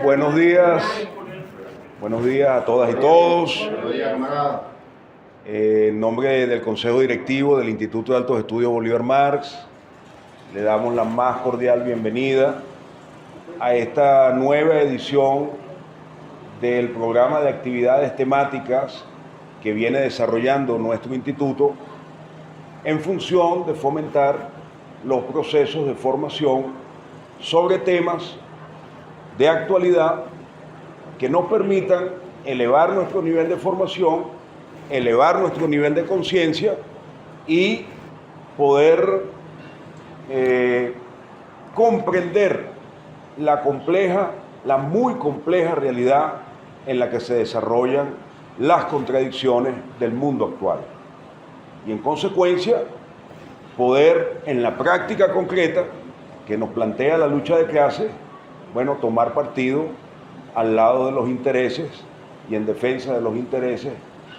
Buenos días a todas y todos. Buenos días, camarada. En nombre del Consejo Directivo del Instituto de Altos Estudios Bolívar Marx, le damos la más cordial bienvenida a esta nueva edición del programa de actividades temáticas que viene desarrollando nuestro instituto en función de fomentar los procesos de formación sobre temas de actualidad que nos permitan elevar nuestro nivel de formación, elevar nuestro nivel de conciencia y poder comprender la muy compleja realidad en la que se desarrollan las contradicciones del mundo actual. Y en consecuencia, poder en la práctica concreta que nos plantea la lucha de clases, tomar partido al lado de los intereses y en defensa de los intereses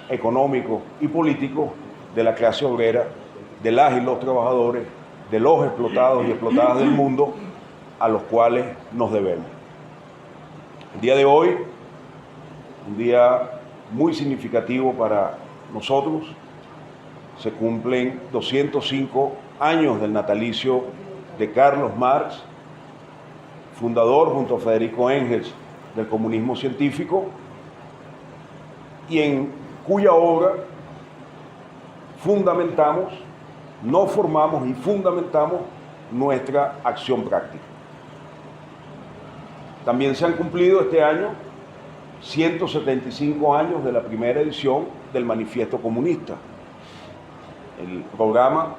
económicos y políticos de la clase obrera, de las y los trabajadores, de los explotados y explotadas del mundo, a los cuales nos debemos. El día de hoy, un día muy significativo para nosotros, se cumplen 205 años del natalicio de Carlos Marx, fundador junto a Federico Engels del comunismo científico, y en cuya obra formamos y fundamentamos nuestra acción práctica. También se han cumplido este año 175 años de la primera edición del Manifiesto Comunista, el programa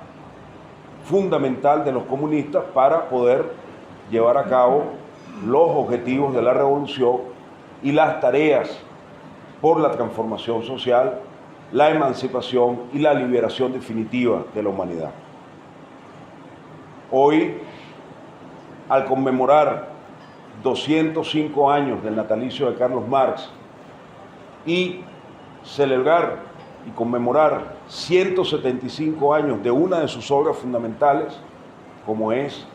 fundamental de los comunistas para poder llevar a cabo los objetivos de la revolución y las tareas por la transformación social, la emancipación y la liberación definitiva de la humanidad. Hoy, al conmemorar 205 años del natalicio de Carlos Marx y celebrar y conmemorar 175 años de una de sus obras fundamentales, como es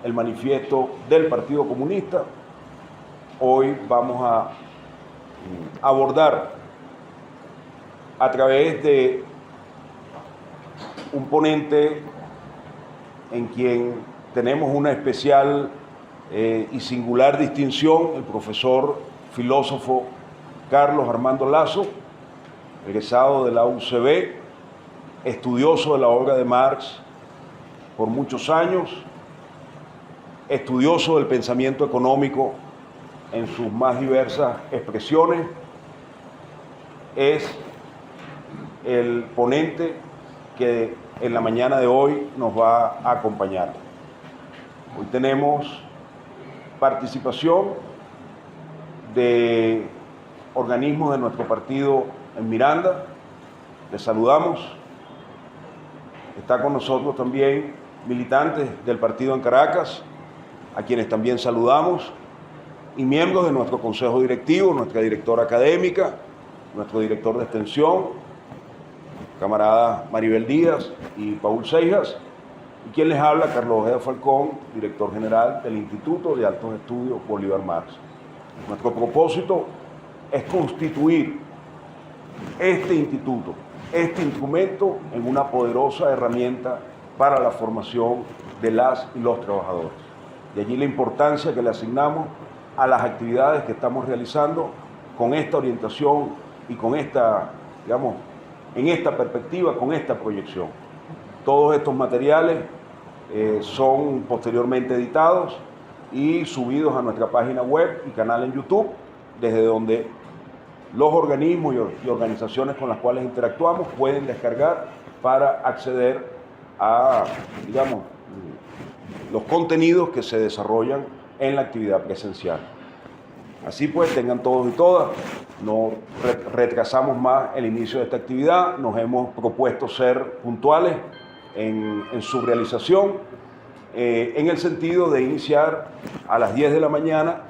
el Manifiesto del Partido Comunista, hoy vamos a abordar a través de un ponente en quien tenemos una especial y singular distinción, el profesor filósofo Carlos Armando Lazo, egresado de la UCB, estudioso de la obra de Marx por muchos años, estudioso del pensamiento económico en sus más diversas expresiones, es el ponente que en la mañana de hoy nos va a acompañar. Hoy tenemos participación de organismos de nuestro partido en Miranda. Les saludamos. Está con nosotros también militantes del partido en Caracas, a quienes también saludamos, y miembros de nuestro consejo directivo, nuestra directora académica, nuestro director de extensión, camaradas Maribel Díaz y Paul Seijas, y quien les habla, Carlos Ojeda Falcón, director general del Instituto de Altos Estudios Bolívar Marx. Nuestro propósito es constituir este instituto, este instrumento, en una poderosa herramienta para la formación de las y los trabajadores. De allí la importancia que le asignamos a las actividades que estamos realizando con esta orientación y con esta, en esta perspectiva, con esta proyección. Todos estos materiales son posteriormente editados y subidos a nuestra página web y canal en YouTube, desde donde los organismos y organizaciones con las cuales interactuamos pueden descargar para acceder a, los contenidos que se desarrollan en la actividad presencial. Así pues, tengan todos y todas, no retrasamos más el inicio de esta actividad, nos hemos propuesto ser puntuales en su realización, en el sentido de iniciar a las 10 de la mañana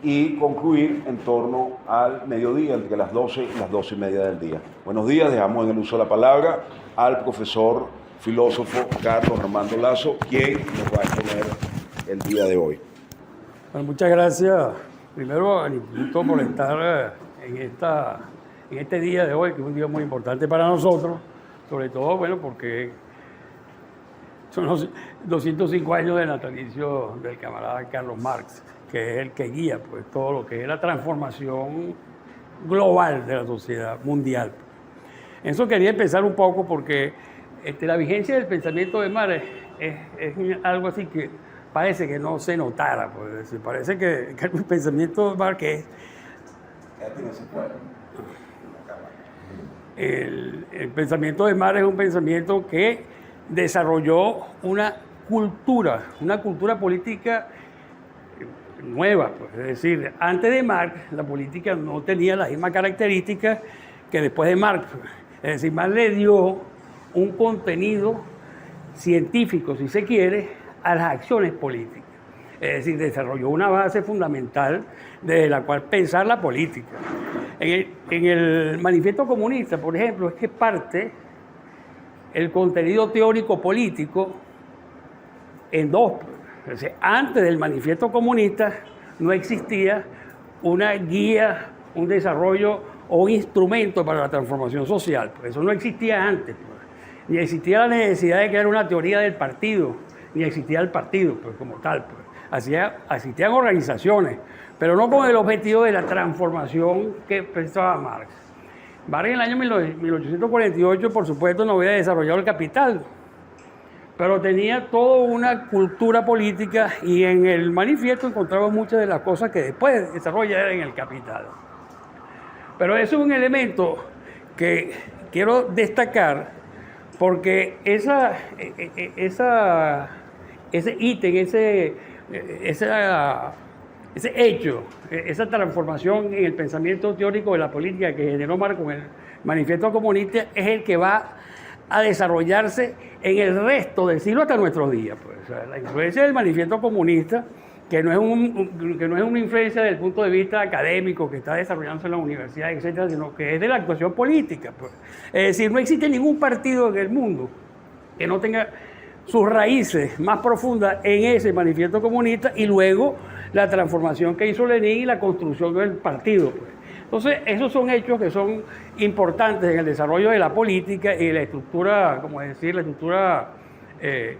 y concluir en torno al mediodía, entre las 12 y las 12 y media del día. Buenos días, dejamos en el uso de la palabra al profesor filósofo Carlos Armando Lazo, quien nos va a exponer el día de hoy. Bueno, muchas gracias primero al Instituto por estar en este día de hoy, que es un día muy importante para nosotros, sobre todo, bueno, porque son los 205 años del natalicio del camarada Carlos Marx, que es el que guía pues, todo lo que es la transformación global de la sociedad mundial. En eso quería empezar un poco porque la vigencia del pensamiento de Marx es algo así que parece que no se notara, pues, parece que el pensamiento de Marx es el pensamiento de Marx es un pensamiento que desarrolló una cultura política nueva, pues. Es decir, antes de Marx la política no tenía las mismas características que después de Marx. Es decir, Marx le dio un contenido científico, si se quiere, a las acciones políticas. Es decir, desarrolló una base fundamental desde la cual pensar la política. En el Manifiesto Comunista, por ejemplo, es que parte el contenido teórico político en dos. Es decir, antes del Manifiesto Comunista no existía una guía, un desarrollo o un instrumento para la transformación social. Pues eso no existía antes. Pues. Ni existía la necesidad de crear una teoría del partido, ni existía el partido pues, como tal. Pues. Existían organizaciones, pero no con el objetivo de la transformación que pensaba Marx. Marx en el año 1848, por supuesto, no había desarrollado el capital, pero tenía toda una cultura política y en el manifiesto encontramos muchas de las cosas que después desarrolla en el capital. Pero eso es un elemento que quiero destacar porque ese ítem, ese hecho, esa transformación en el pensamiento teórico de la política que generó Marx con el Manifiesto Comunista es el que va a desarrollarse en el resto del siglo hasta nuestros días. Pues. O sea, la influencia del Manifiesto Comunista, que no es una influencia desde el punto de vista académico que está desarrollándose en la universidad, etcétera, sino que es de la actuación política. Pues. Es decir, no existe ningún partido en el mundo que no tenga sus raíces más profundas en ese Manifiesto Comunista y luego la transformación que hizo Lenin y la construcción del partido. Pues. Entonces, esos son hechos que son importantes en el desarrollo de la política y de la estructura, como decir, la estructura de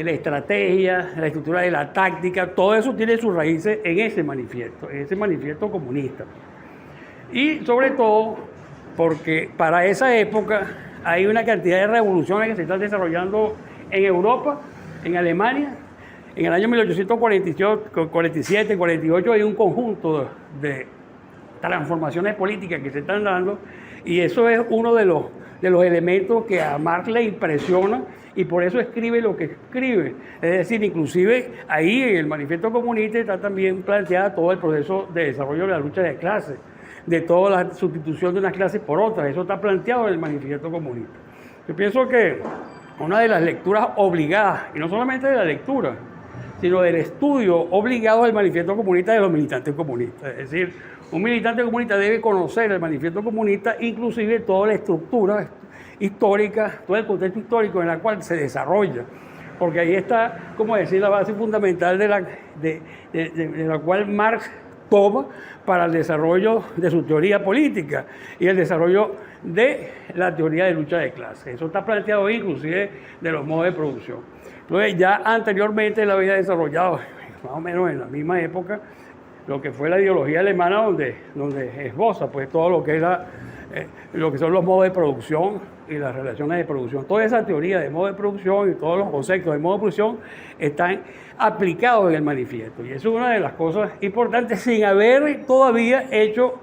la estrategia, la estructura de la táctica, todo eso tiene sus raíces en ese manifiesto comunista. Y sobre todo, porque para esa época hay una cantidad de revoluciones que se están desarrollando en Europa, en Alemania. En el año 1847, 48 hay un conjunto de transformaciones políticas que se están dando y eso es uno de los elementos que a Marx le impresiona y por eso escribe lo que escribe. Es decir, inclusive ahí en el Manifiesto Comunista está también planteada todo el proceso de desarrollo de la lucha de clases, de toda la sustitución de unas clases por otras. Eso está planteado en el Manifiesto Comunista. Yo pienso que una de las lecturas obligadas, y no solamente de la lectura, sino del estudio obligado al Manifiesto Comunista de los militantes comunistas. Es decir, un militante comunista debe conocer el Manifiesto Comunista, inclusive toda la estructura histórica, todo el contexto histórico en el cual se desarrolla, porque ahí está, como decir, la base fundamental de la cual Marx toma para el desarrollo de su teoría política y el desarrollo de la teoría de lucha de clases. Eso está planteado inclusive de los modos de producción. Entonces, ya anteriormente él había desarrollado, más o menos en la misma época, lo que fue la ideología alemana donde esboza pues todo lo que es lo que son los modos de producción y las relaciones de producción. Toda esa teoría de modo de producción y todos los conceptos de modo de producción están aplicados en el manifiesto. Y eso es una de las cosas importantes sin haber todavía hecho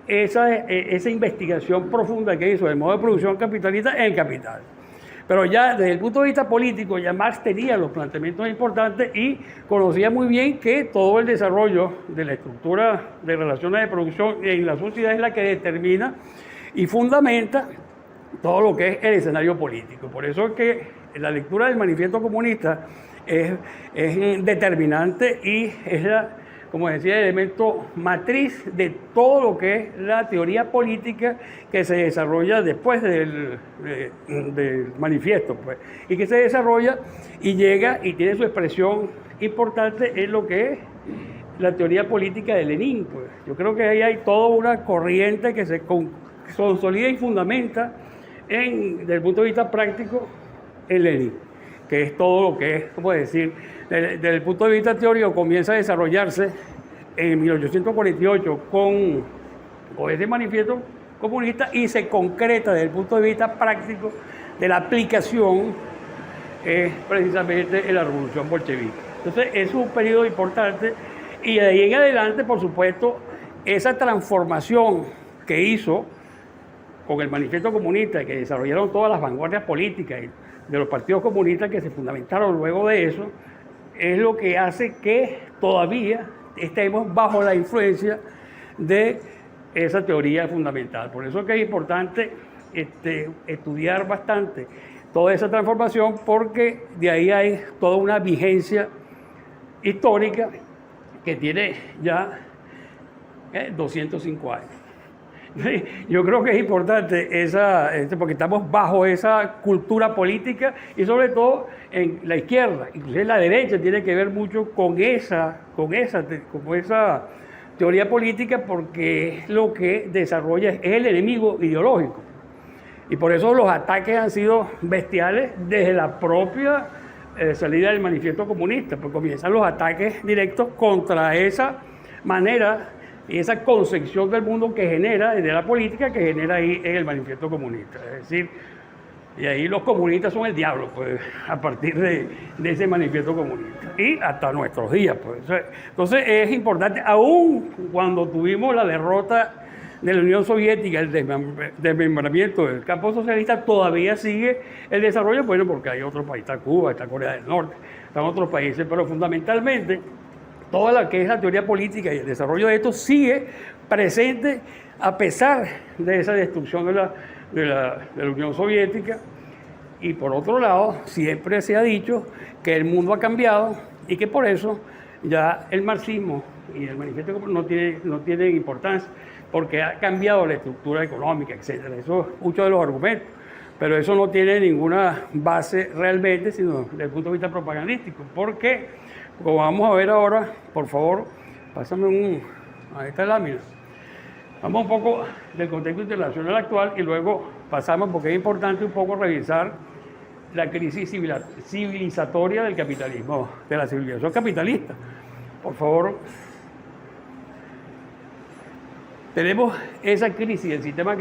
esa investigación profunda que hizo del modo de producción capitalista en el Capital. Pero ya desde el punto de vista político, ya Marx tenía los planteamientos importantes y conocía muy bien que todo el desarrollo de la estructura de relaciones de producción en la sociedad es la que determina y fundamenta todo lo que es el escenario político. Por eso es que la lectura del Manifiesto Comunista es determinante y es como decía, el elemento matriz de todo lo que es la teoría política que se desarrolla después del manifiesto, pues, y que se desarrolla y llega y tiene su expresión importante es lo que es la teoría política de Lenin. Pues. Yo creo que ahí hay toda una corriente que se consolida y fundamenta desde el punto de vista práctico en Lenin, que es todo lo que es, como decir, desde el punto de vista teórico comienza a desarrollarse en 1848 con ese manifiesto comunista y se concreta desde el punto de vista práctico de la aplicación precisamente en la revolución bolchevique. Entonces es un periodo importante y de ahí en adelante, por supuesto, esa transformación que hizo con el manifiesto comunista, que desarrollaron todas las vanguardias políticas de los partidos comunistas que se fundamentaron luego de eso, es lo que hace que todavía estemos bajo la influencia de esa teoría fundamental. Por eso es que es importante estudiar bastante toda esa transformación, porque de ahí hay toda una vigencia histórica que tiene ya 205 años. Yo creo que es importante porque estamos bajo esa cultura política y sobre todo en la izquierda, inclusive la derecha tiene que ver mucho con esa teoría política, porque es lo que desarrolla, es el enemigo ideológico. Y por eso los ataques han sido bestiales desde la propia salida del manifiesto comunista, pues comienzan los ataques directos contra esa manera y esa concepción del mundo que genera, de la política que genera ahí en el manifiesto comunista. Es decir, y ahí los comunistas son el diablo, pues, a partir de ese manifiesto comunista. Y hasta nuestros días, pues. Entonces es importante, aún cuando tuvimos la derrota de la Unión Soviética, el desmembramiento del campo socialista, todavía sigue el desarrollo, bueno, porque hay otros países, está Cuba, está Corea del Norte, están otros países, pero fundamentalmente toda la que es la teoría política y el desarrollo de esto sigue presente a pesar de esa destrucción de la Unión Soviética. Y por otro lado, siempre se ha dicho que el mundo ha cambiado y que por eso ya el marxismo y el manifiesto no tienen importancia, porque ha cambiado la estructura económica, etc. Eso es muchos de los argumentos, pero eso no tiene ninguna base realmente, sino desde el punto de vista propagandístico. ¿Por qué? Como vamos a ver ahora, por favor, pásame a esta lámina. Vamos un poco del contexto internacional actual y luego pasamos, porque es importante un poco revisar la crisis civilizatoria del capitalismo, de la civilización capitalista. Por favor, tenemos esa crisis del sistema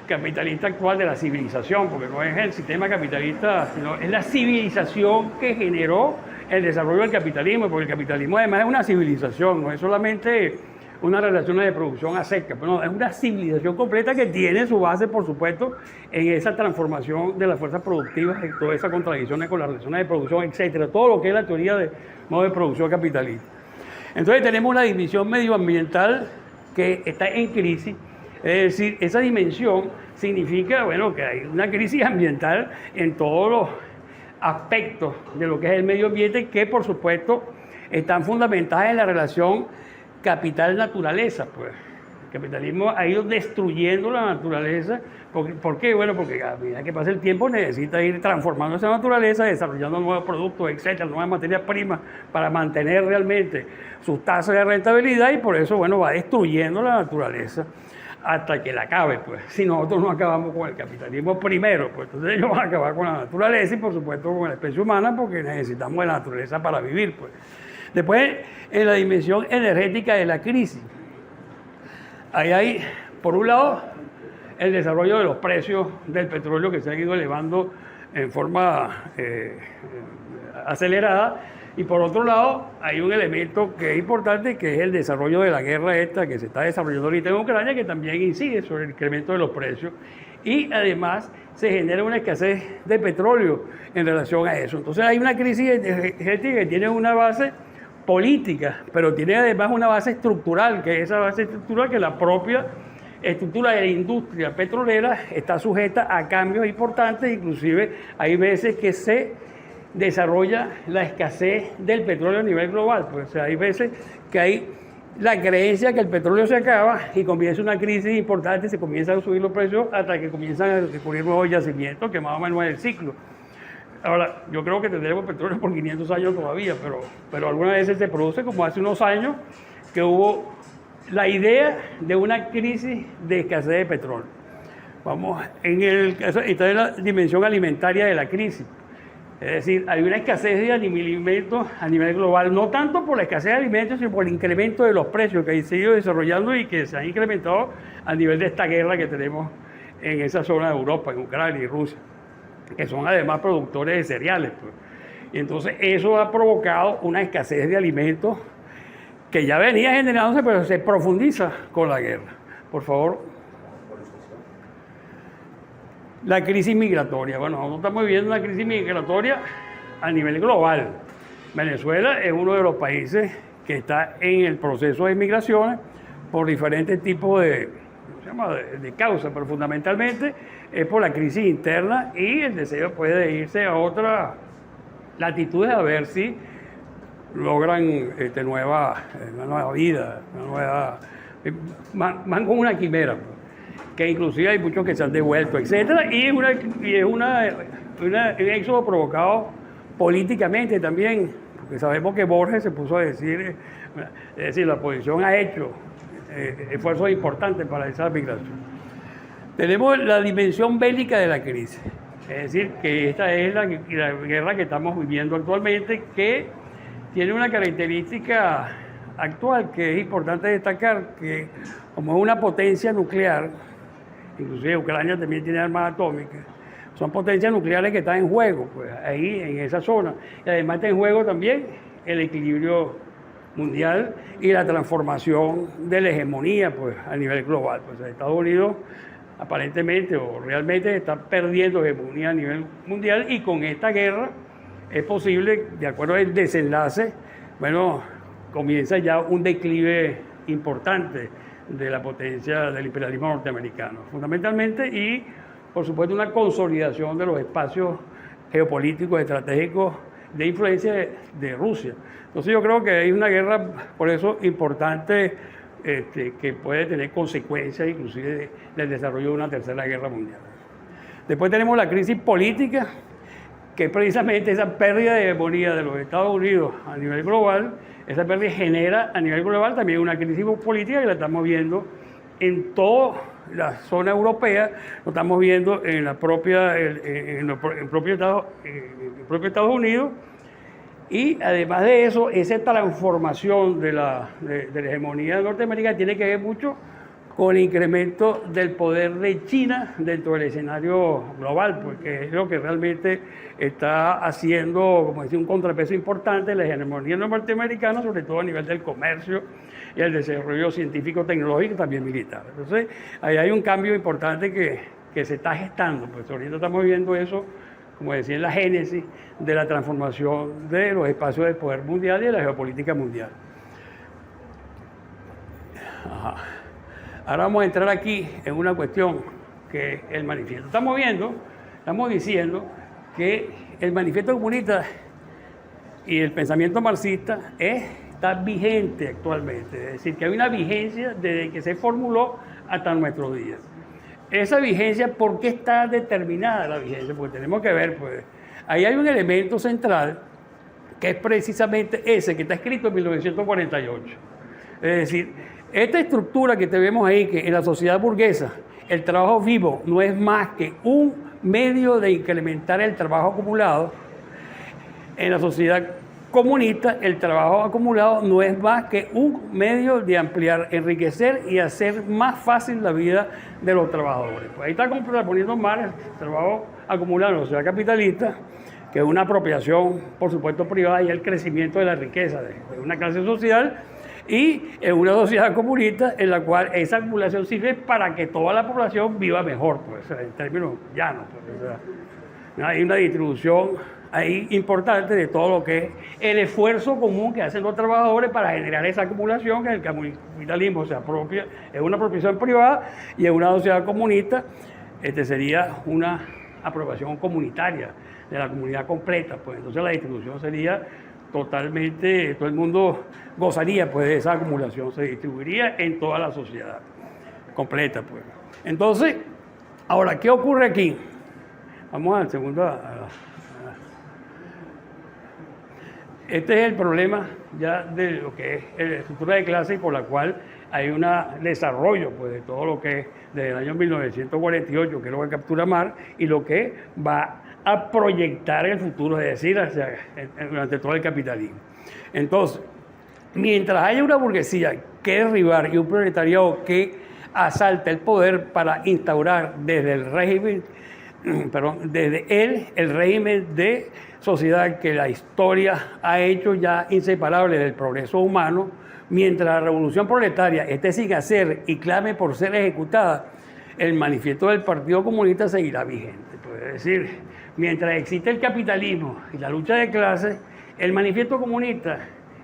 capitalista actual de la civilización, porque no es el sistema capitalista, sino es la civilización que generó el desarrollo del capitalismo, porque el capitalismo además es una civilización, no es solamente una relación de producción a seca, pero es una civilización completa que tiene su base, por supuesto, en esa transformación de las fuerzas productivas, en todas esas contradicciones con las relaciones de producción, etcétera, todo lo que es la teoría de modo de producción capitalista. Entonces tenemos una dimensión medioambiental que está en crisis, es decir, esa dimensión significa, bueno, que hay una crisis ambiental en todos los aspectos de lo que es el medio ambiente, que por supuesto están fundamentadas en la relación capital-naturaleza. Pues el capitalismo ha ido destruyendo la naturaleza. ¿Por qué? Bueno, porque a medida que pasa el tiempo necesita ir transformando esa naturaleza, desarrollando nuevos productos, etcétera, nuevas materias primas para mantener realmente sus tasas de rentabilidad, y por eso, bueno, va destruyendo la naturaleza hasta que la acabe, pues. Si nosotros no acabamos con el capitalismo primero, pues entonces ellos van a acabar con la naturaleza y por supuesto con la especie humana, porque necesitamos de la naturaleza para vivir, pues. Después, en la dimensión energética de la crisis, ahí hay, por un lado, el desarrollo de los precios del petróleo que se han ido elevando en forma acelerada, y por otro lado hay un elemento que es importante, que es el desarrollo de la guerra esta que se está desarrollando ahorita en Ucrania, que también incide sobre el incremento de los precios, y además se genera una escasez de petróleo en relación a eso. Entonces hay una crisis energética que tiene una base política, pero tiene además una base estructural, que es esa base estructural que la propia estructura de la industria petrolera está sujeta a cambios importantes. Inclusive hay veces que se desarrolla la escasez del petróleo a nivel global. Pues, o sea, hay veces que hay la creencia que el petróleo se acaba y comienza una crisis importante, se comienzan a subir los precios hasta que comienzan a descubrir nuevos yacimientos, que más o menos es el ciclo. Ahora, yo creo que tendremos petróleo por 500 años todavía, pero algunas veces se produce, como hace unos años, que hubo la idea de una crisis de escasez de petróleo. Vamos, esta es la dimensión alimentaria de la crisis. Es decir, hay una escasez de alimentos a nivel global, no tanto por la escasez de alimentos, sino por el incremento de los precios que se ha ido desarrollando y que se han incrementado a nivel de esta guerra que tenemos en esa zona de Europa, en Ucrania y Rusia, que son además productores de cereales, pues. Y entonces eso ha provocado una escasez de alimentos que ya venía generándose, pero se profundiza con la guerra. Por favor. La crisis migratoria. Bueno, nosotros estamos viviendo una crisis migratoria a nivel global. Venezuela es uno de los países que está en el proceso de migraciones por diferentes tipos de causas, pero fundamentalmente es por la crisis interna y el deseo puede irse a otras latitudes a ver si logran una nueva vida, van con una quimera, que inclusive hay muchos que se han devuelto, etcétera, y es un éxodo provocado políticamente también, porque sabemos que Borges se puso a decir, es decir, la oposición ha hecho esfuerzos importantes para esa migración. Tenemos la dimensión bélica de la crisis, es decir, que esta es la guerra que estamos viviendo actualmente, que tiene una característica actual que es importante destacar, que como es una potencia nuclear, inclusive Ucrania también tiene armas atómicas, son potencias nucleares que están en juego, pues ahí en esa zona. Y además está en juego también el equilibrio mundial y la transformación de la hegemonía, pues a nivel global. Pues Estados Unidos aparentemente o realmente está perdiendo hegemonía a nivel mundial, y con esta guerra es posible, de acuerdo al desenlace, bueno, comienza ya un declive importante de la potencia del imperialismo norteamericano, fundamentalmente, y por supuesto una consolidación de los espacios geopolíticos estratégicos de influencia de Rusia. Entonces yo creo que hay una guerra, por eso, importante, que puede tener consecuencias inclusive del desarrollo de una tercera guerra mundial. Después tenemos la crisis política, que es precisamente esa pérdida de hegemonía de los Estados Unidos a nivel global. Esa pérdida genera a nivel global también una crisis política que la estamos viendo en toda la zona europea, lo estamos viendo en el propio Estados Unidos. Y además de eso, esa transformación de la hegemonía norteamericana tiene que ver mucho con el incremento del poder de China dentro del escenario global, porque es lo que realmente está haciendo, como decía, un contrapeso importante en la hegemonía norteamericana, sobre todo a nivel del comercio y el desarrollo científico, tecnológico y también militar. Entonces, ahí hay un cambio importante que se está gestando, pues ahorita estamos viendo eso, como decía, en la génesis de la transformación de los espacios de poder mundial y de la geopolítica mundial. Ajá. Ahora vamos a entrar aquí en una cuestión que el manifiesto. Estamos diciendo que el manifiesto comunista y el pensamiento marxista está vigente actualmente. Es decir, que hay una vigencia desde que se formuló hasta nuestros días. Esa vigencia, ¿por qué está determinada la vigencia? Porque tenemos que ver, pues, ahí hay un elemento central que es precisamente ese que está escrito en 1948. Es decir, esta estructura que tenemos ahí, que en la sociedad burguesa el trabajo vivo no es más que un medio de incrementar el trabajo acumulado, en la sociedad comunista el trabajo acumulado no es más que un medio de ampliar, enriquecer y hacer más fácil la vida de los trabajadores. Pues ahí está poniendo mal el trabajo acumulado en la sociedad capitalista, que es una apropiación, por supuesto, privada, y el crecimiento de la riqueza de una clase social, y en una sociedad comunista en la cual esa acumulación sirve para que toda la población viva mejor, pues, en términos llanos. Pues, o sea, hay una distribución ahí importante de todo lo que es el esfuerzo común que hacen los trabajadores para generar esa acumulación, que el capitalismo se apropia, es una apropiación privada, y en una sociedad comunista sería una apropiación comunitaria de la comunidad completa, pues entonces la distribución sería totalmente, todo el mundo gozaría pues de esa acumulación, se distribuiría en toda la sociedad completa, pues. Entonces, ahora, ¿qué ocurre aquí? Vamos al segundo. Este es el problema ya de lo que es la estructura de clase y por la cual hay un desarrollo pues, de todo lo que es desde el año 1948, que es lo que captura Marx, y lo que va a proyectar el futuro, es decir, durante todo el capitalismo. Entonces, mientras haya una burguesía que derribar y un proletariado que asalta el poder para instaurar desde el régimen, el régimen de sociedad que la historia ha hecho ya inseparable del progreso humano, mientras la revolución proletaria esté sin hacer y clame por ser ejecutada, el manifiesto del Partido Comunista seguirá vigente. Pues, es decir, mientras existe el capitalismo y la lucha de clases, el manifiesto comunista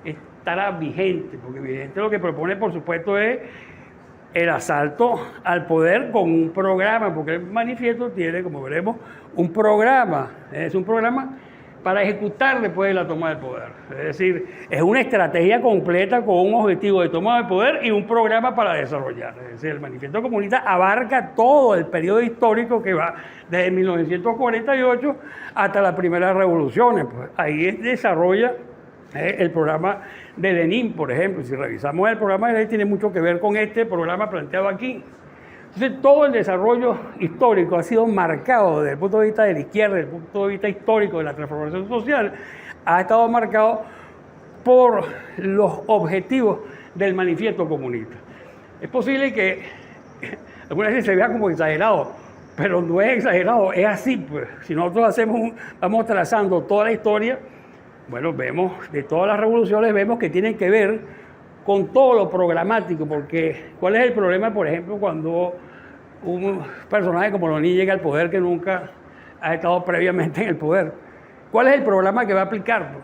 estará vigente, porque vigente lo que propone, por supuesto, es el asalto al poder con un programa, porque el manifiesto tiene, como veremos, un programa, es un programa para ejecutar después de la toma del poder. Es decir, es una estrategia completa con un objetivo de toma del poder y un programa para desarrollar. Es decir, el manifiesto comunista abarca todo el periodo histórico que va desde 1948 hasta las primeras revoluciones. Pues ahí desarrolla el programa de Lenin, por ejemplo. Si revisamos el programa de Lenin, tiene mucho que ver con este programa planteado aquí. Entonces, todo el desarrollo histórico ha sido marcado desde el punto de vista de la izquierda, desde el punto de vista histórico de la transformación social, ha estado marcado por los objetivos del manifiesto comunista. Es posible que algunas veces se vea como exagerado, pero no es exagerado, es así. Pues. Si nosotros vamos trazando toda la historia, bueno, vemos de todas las revoluciones, vemos que tienen que ver con todo lo programático, porque ¿cuál es el problema, por ejemplo, cuando un personaje como Lenin llega al poder que nunca ha estado previamente en el poder? ¿Cuál es el programa que va a aplicar?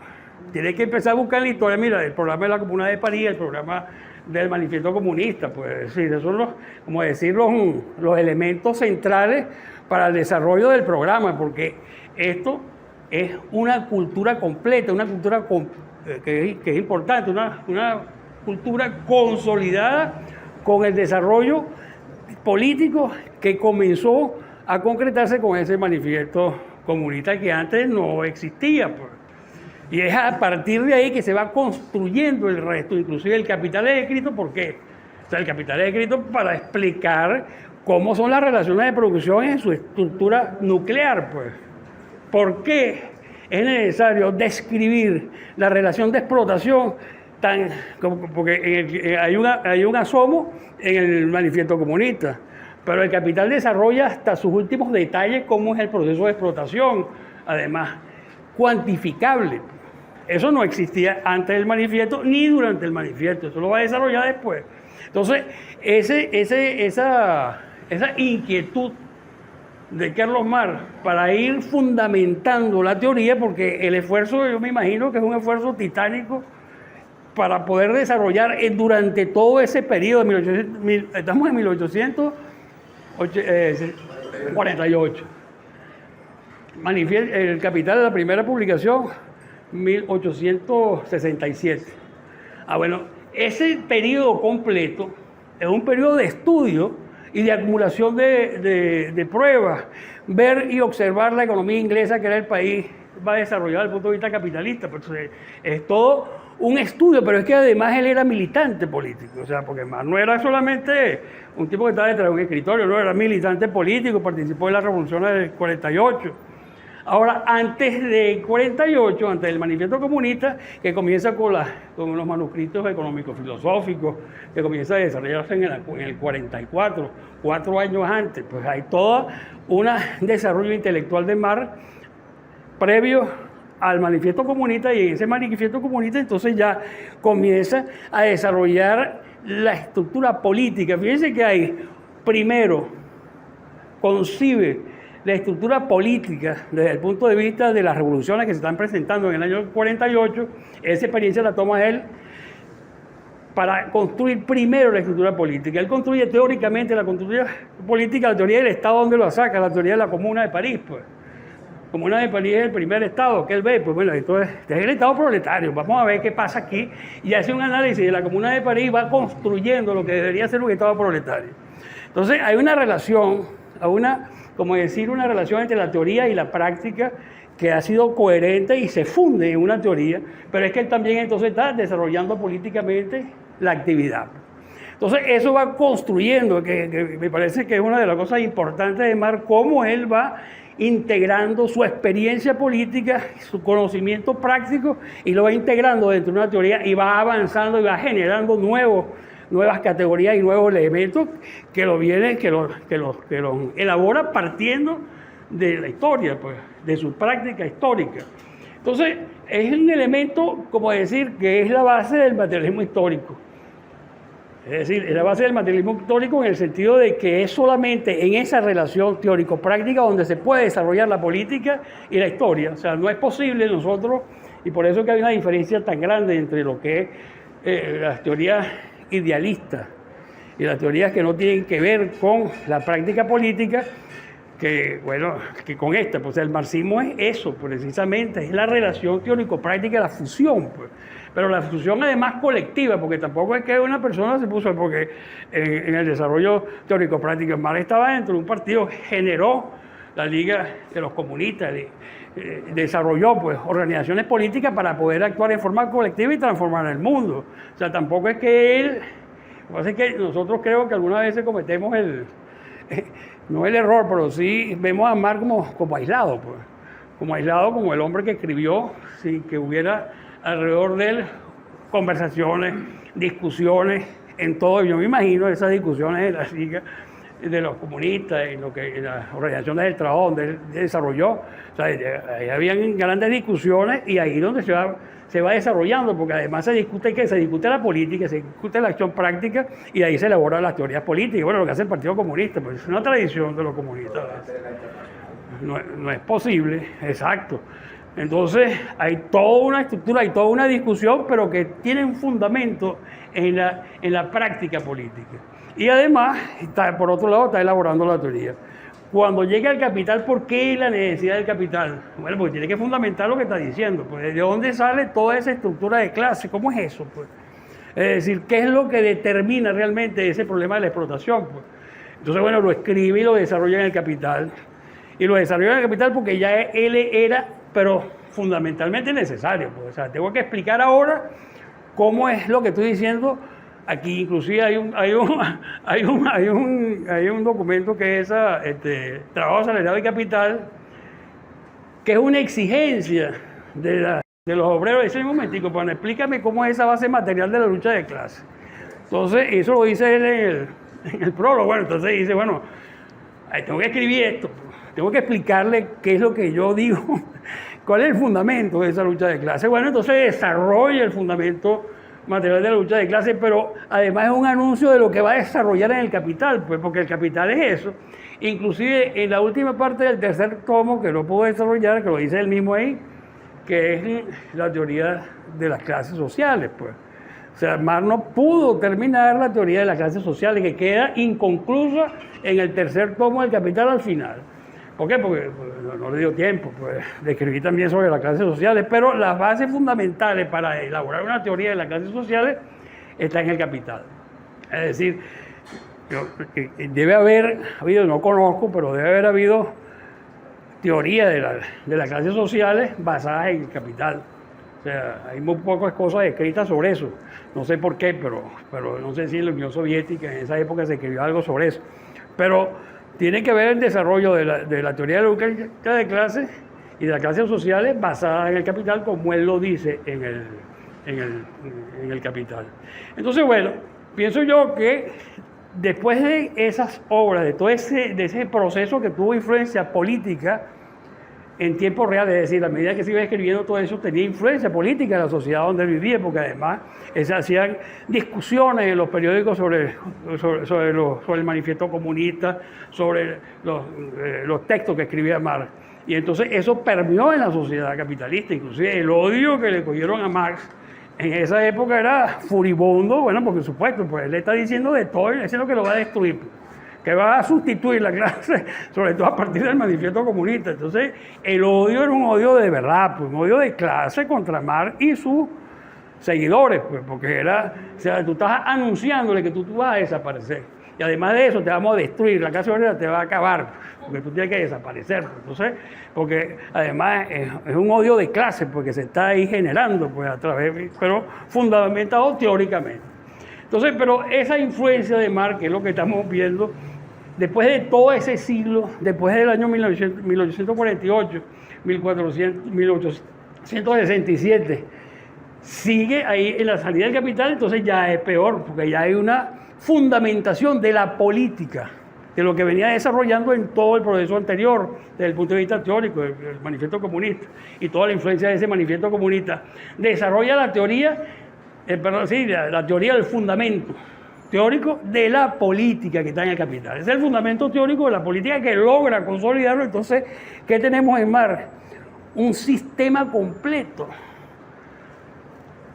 Tiene que empezar a buscar en la historia, mira, el programa de la Comuna de París, el programa del Manifiesto Comunista, pues sí, esos son los elementos centrales para el desarrollo del programa, porque esto es una cultura completa, una cultura que es importante, una cultura consolidada con el desarrollo político que comenzó a concretarse con ese manifiesto comunista que antes no existía. Pues. Y es a partir de ahí que se va construyendo el resto, inclusive el capital es escrito, ¿por qué? O sea, el capital es escrito para explicar cómo son las relaciones de producción en su estructura nuclear, pues. ¿Por qué es necesario describir la relación de explotación porque hay un asomo en el manifiesto comunista, pero el capital desarrolla hasta sus últimos detalles cómo es el proceso de explotación, además cuantificable. Eso no existía antes del manifiesto ni durante el manifiesto, eso lo va a desarrollar después. Entonces, esa inquietud de Carlos Marx para ir fundamentando la teoría, porque el esfuerzo, yo me imagino que es un esfuerzo titánico para poder desarrollar durante todo ese periodo, estamos en 1848. El Capital de la primera publicación, 1867. Bueno, ese periodo completo es un periodo de estudio y de acumulación de pruebas, ver y observar la economía inglesa, que era el país va a desarrollar desde el punto de vista capitalista. Pues es todo un estudio, pero es que además él era militante político, o sea, porque Marx no era solamente un tipo que estaba detrás de un escritorio, no, era militante político, participó en la revolución del 48. Ahora, antes del 48, antes del manifiesto comunista, que comienza con los manuscritos económicos filosóficos, que comienza a desarrollarse en el 44, 4 años antes, pues hay todo un desarrollo intelectual de Marx previo al manifiesto comunista, y en ese manifiesto comunista entonces ya comienza a desarrollar la estructura política. Fíjense que hay, primero, concibe la estructura política desde el punto de vista de las revoluciones que se están presentando en el año 48, esa experiencia la toma él para construir primero la estructura política. Él construye teóricamente la estructura política, la teoría del Estado, ¿dónde lo saca? La teoría de la Comuna de París, pues. Comuna de París es el primer Estado que él ve, pues bueno, esto es el Estado proletario, vamos a ver qué pasa aquí, y hace un análisis de la Comuna de París, va construyendo lo que debería ser un Estado proletario. Entonces hay una relación, como decir, una relación entre la teoría y la práctica que ha sido coherente y se funde en una teoría, pero es que él también entonces está desarrollando políticamente la actividad. Entonces eso va construyendo, que me parece que es una de las cosas importantes de Marx, cómo él va integrando su experiencia política, su conocimiento práctico, y lo va integrando dentro de una teoría y va avanzando y va generando nuevas categorías y nuevos elementos que lo elabora partiendo de la historia, pues, de su práctica histórica. Entonces, es un elemento, como decir, que es la base del materialismo histórico. Es decir, es la base del materialismo histórico en el sentido de que es solamente en esa relación teórico-práctica donde se puede desarrollar la política y la historia. O sea, no es posible nosotros, y por eso que hay una diferencia tan grande entre lo que es las teorías idealistas y las teorías que no tienen que ver con la práctica política, que con esta, pues el marxismo es eso, precisamente, es la relación teórico-práctica, la fusión, pues. Pero la fusión además colectiva, porque tampoco es que una persona se puso, porque en el desarrollo teórico-práctico Marx estaba dentro de un partido, generó la Liga de los Comunistas, desarrolló pues organizaciones políticas para poder actuar en forma colectiva y transformar el mundo. O sea, tampoco es que él, lo que pasa es que nosotros creo que algunas veces cometemos no el error, pero sí vemos a Marx como aislado, pues. Como aislado, como el hombre que escribió sin que hubiera alrededor de él conversaciones, discusiones, en todo. Yo me imagino esas discusiones en la Liga de los Comunistas, en las organizaciones del trabajo donde él desarrolló. O sea, ahí habían grandes discusiones y ahí donde se va desarrollando, porque además se discute la política, se discute la acción práctica y ahí se elaboran las teorías políticas. Bueno, lo que hace el Partido Comunista, pues es una tradición de los comunistas. No es posible, exacto. Entonces hay toda una estructura, hay toda una discusión, pero que tiene un fundamento en la práctica política. Y además, por otro lado, está elaborando la teoría. Cuando llega el capital, ¿por qué la necesidad del capital? Bueno, porque tiene que fundamentar lo que está diciendo. Pues, ¿de dónde sale toda esa estructura de clase? ¿Cómo es eso? Pues? Es decir, ¿qué es lo que determina realmente ese problema de la explotación? Pues? Entonces, bueno, lo escribe y lo desarrolla en el Capital. Y lo desarrolla en el Capital porque ya él era, pero fundamentalmente necesario. Pues. O sea, tengo que explicar ahora cómo es lo que estoy diciendo. Aquí inclusive hay un documento que es trabajo asalariado y capital, que es una exigencia de los obreros. Dice un momentico, bueno, explícame cómo es esa base material de la lucha de clase. Entonces, eso lo dice él en el prólogo. Bueno, entonces dice, bueno, tengo que escribir esto, tengo que explicarle qué es lo que yo digo, cuál es el fundamento de esa lucha de clase. Bueno, entonces desarrolla el fundamento material de la lucha de clase, pero además es un anuncio de lo que va a desarrollar en el Capital, pues porque el Capital es eso. Inclusive en la última parte del tercer tomo, que no pudo desarrollar, que lo dice él mismo ahí, que es la teoría de las clases sociales, pues. O sea, Marx no pudo terminar la teoría de las clases sociales, que queda inconclusa en el tercer tomo del Capital al final. ¿Por qué? Porque no le dio tiempo pues, de escribir también sobre las clases sociales, pero las bases fundamentales para elaborar una teoría de las clases sociales están en el Capital. Es decir, debe haber habido, no conozco, pero debe haber habido teoría de las clases sociales basadas en el Capital. O sea, hay muy pocas cosas escritas sobre eso. No sé por qué, pero no sé si en la Unión Soviética en esa época se escribió algo sobre eso. Pero tiene que ver el desarrollo de la teoría de la lucha de clases y de las clases sociales basadas en el Capital, como él lo dice en el Capital. Entonces, bueno, pienso yo que después de esas obras, de todo ese proceso que tuvo influencia política en tiempo real, es decir, a medida que se iba escribiendo todo eso, tenía influencia política en la sociedad donde vivía, porque además se hacían discusiones en los periódicos sobre el manifiesto comunista, sobre los textos que escribía Marx. Y entonces eso permeó en la sociedad capitalista, inclusive el odio que le cogieron a Marx en esa época era furibundo, bueno, porque supuesto, pues él le está diciendo de todo, él es lo que lo va a destruir, que va a sustituir la clase, sobre todo a partir del manifiesto comunista. Entonces, el odio era un odio de verdad, pues, un odio de clase contra Marx y sus seguidores, pues, porque o sea, tú estás anunciándole que tú vas a desaparecer. y además de eso te vamos a destruir, la clase obrera te va a acabar, porque tú tienes que desaparecer. Entonces, porque además es un odio de clase, porque se está ahí generando, pues a través, pero fundamentado teóricamente. Entonces, pero esa influencia de Marx, que es lo que estamos viendo, después de todo ese siglo, después del año 1848, 1867, sigue ahí en la salida del capital, entonces ya es peor, porque ya hay una fundamentación de la política, de lo que venía desarrollando en todo el proceso anterior, desde el punto de vista teórico, el manifiesto comunista, y toda la influencia de ese manifiesto comunista. Desarrolla la teoría, la teoría del fundamento teórico de la política que está en el capital. Ese es el fundamento teórico de la política que logra consolidarlo. Entonces, ¿qué tenemos en Marx? Un sistema completo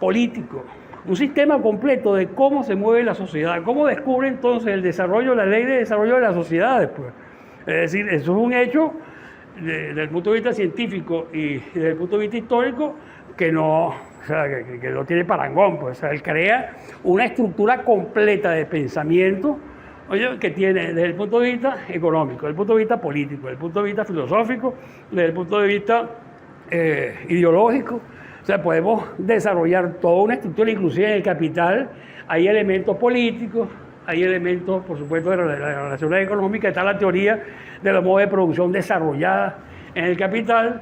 político, un sistema completo de cómo se mueve la sociedad, cómo descubre entonces el desarrollo, la ley de desarrollo de las sociedades. Pues. Es decir, eso es un hecho desde el punto de vista científico y desde el punto de vista histórico que no, o sea, que no tiene parangón. Pues. O sea, él crea una estructura completa de pensamiento, oye, que tiene desde el punto de vista económico, desde el punto de vista político, desde el punto de vista filosófico, desde el punto de vista ideológico. O sea, podemos desarrollar toda una estructura, inclusive en el capital hay elementos políticos, hay elementos, por supuesto, de la relaciones económicas, está la teoría de los modos de producción desarrollada en el capital.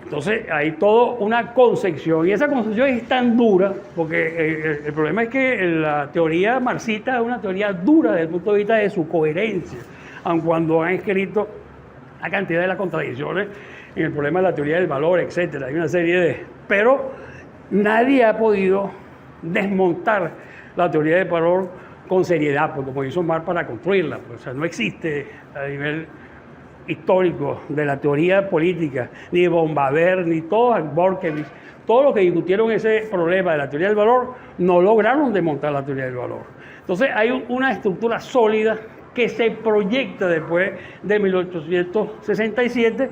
Entonces, hay toda una concepción, y esa concepción es tan dura, porque el problema es que la teoría marxista es una teoría dura desde el punto de vista de su coherencia, aun cuando han escrito la cantidad de las contradicciones en el problema de la teoría del valor, etcétera. Hay una serie de... Pero nadie ha podido desmontar la teoría del valor con seriedad, porque como hizo Marx para construirla. Pues, o sea, no existe a nivel histórico de la teoría política, ni Bombaver, ni todos Borkevich, todos los que discutieron ese problema de la teoría del valor, no lograron desmontar la teoría del valor. Entonces hay una estructura sólida que se proyecta después de 1867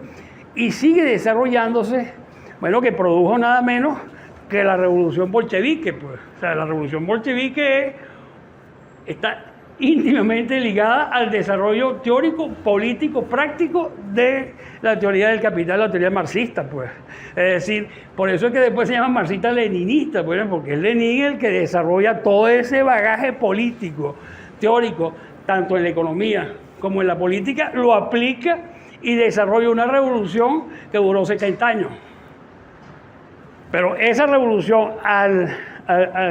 y sigue desarrollándose, bueno, que produjo nada menos que la revolución bolchevique, pues. O sea, la revolución bolchevique está íntimamente ligada al desarrollo teórico, político, práctico de la teoría del capital, la teoría marxista, pues. Es decir, por eso es que después se llama marxista-leninista, pues, porque es Lenin el que desarrolla todo ese bagaje político, teórico, tanto en la economía como en la política, lo aplica y desarrolla una revolución que duró 70 años. Pero esa revolución, al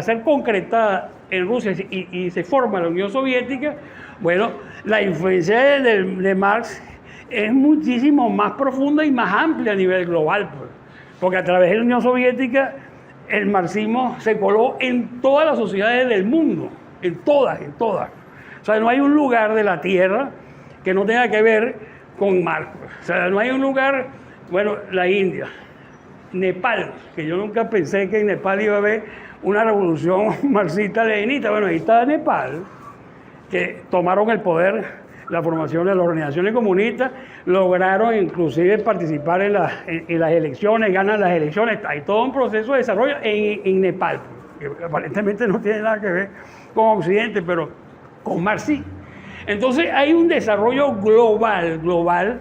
ser concretada en Rusia y se forma la Unión Soviética, bueno, la influencia de Marx es muchísimo más profunda y más amplia a nivel global, pues, porque a través de la Unión Soviética el marxismo se coló en todas las sociedades del mundo, en todas. O sea, no hay un lugar de la Tierra que no tenga que ver con Marx. O sea, no hay un lugar, bueno, la India, Nepal, que yo nunca pensé que en Nepal iba a haber una revolución marxista-leninista. Bueno, ahí está Nepal, que tomaron el poder, la formación de las organizaciones comunistas, lograron inclusive participar en las elecciones, ganan las elecciones. Hay todo un proceso de desarrollo en Nepal, que aparentemente no tiene nada que ver con Occidente, pero con Marx sí. Entonces hay un desarrollo global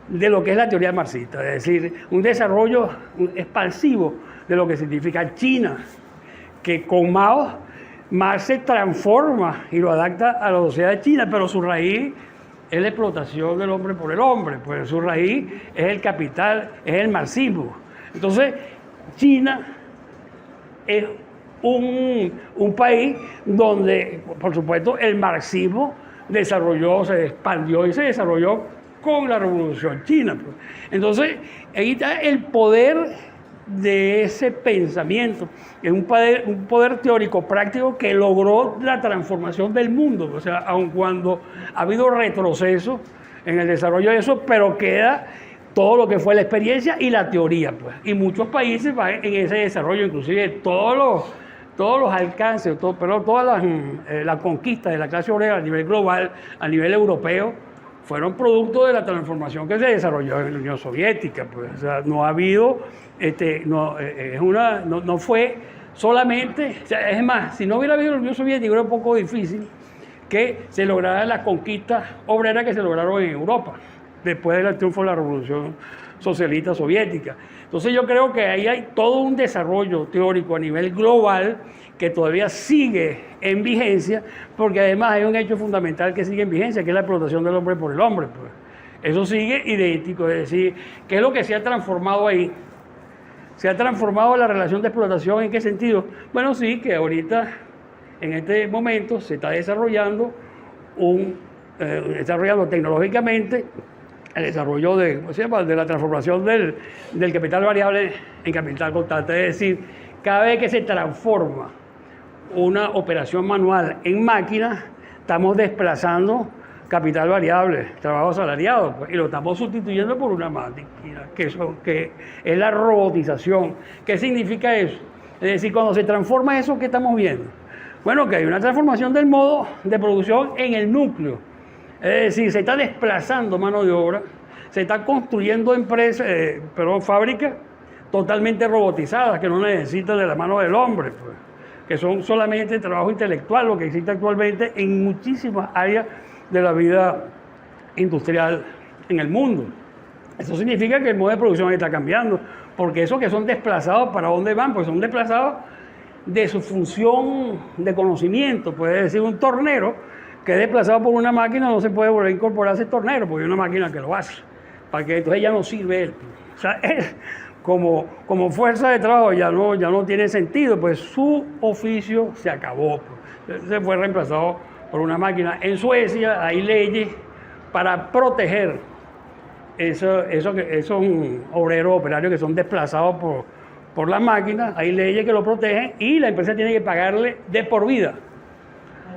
de lo que es la teoría marxista, es decir, un desarrollo expansivo de lo que significa China, que con Mao, Marx se transforma y lo adapta a la sociedad de China, pero su raíz es la explotación del hombre por el hombre, pues su raíz es el capital, es el marxismo. Entonces, China es un país donde, por supuesto, el marxismo se expandió y se desarrolló con la Revolución China. Pues. Entonces, ahí está el poder de ese pensamiento, que es un poder teórico práctico que logró la transformación del mundo. O sea, aun cuando ha habido retroceso en el desarrollo de eso, pero queda todo lo que fue la experiencia y la teoría, pues. Y muchos países van en ese desarrollo, inclusive todos los alcances, todas las conquistas de la clase obrera a nivel global, a nivel europeo, fueron producto de la transformación que se desarrolló en la Unión Soviética. Pues. O sea, no ha habido, no fue solamente, o sea, es más, si no hubiera habido la Unión Soviética, era un poco difícil que se lograra las conquistas obreras que se lograron en Europa, después del triunfo de la Revolución Socialista Soviética. Entonces yo creo que ahí hay todo un desarrollo teórico a nivel global que todavía sigue en vigencia, porque además hay un hecho fundamental que sigue en vigencia, que es la explotación del hombre por el hombre. Pues. Eso sigue idéntico, es decir, ¿qué es lo que se ha transformado ahí? ¿Se ha transformado la relación de explotación en qué sentido? Bueno, sí, que ahorita, en este momento, se está desarrollando tecnológicamente el desarrollo de la transformación del capital variable en capital constante. Es decir, cada vez que se transforma una operación manual en máquina, estamos desplazando capital variable, trabajo asalariado, pues, y lo estamos sustituyendo por una máquina, que es la robotización. ¿Qué significa eso? Es decir, cuando se transforma eso, ¿qué estamos viendo? Bueno, que hay una transformación del modo de producción en el núcleo. Es decir, se está desplazando mano de obra, se está construyendo fábricas totalmente robotizadas, que no necesitan de la mano del hombre, pues, que son solamente trabajo intelectual, lo que existe actualmente en muchísimas áreas de la vida industrial en el mundo. Eso significa que el modo de producción está cambiando, porque esos que son desplazados, ¿para dónde van? Pues son desplazados de su función de conocimiento. Puede decir, un tornero que es desplazado por una máquina no se puede volver a incorporar a ese tornero, porque hay una máquina que lo hace, para que entonces ya no sirve él. O sea, él, como fuerza de trabajo ya no tiene sentido, pues su oficio se acabó, pues. Se fue reemplazado por una máquina. En Suecia hay leyes para proteger esos obreros, operarios que son desplazados por las máquinas. Hay leyes que lo protegen y la empresa tiene que pagarle de por vida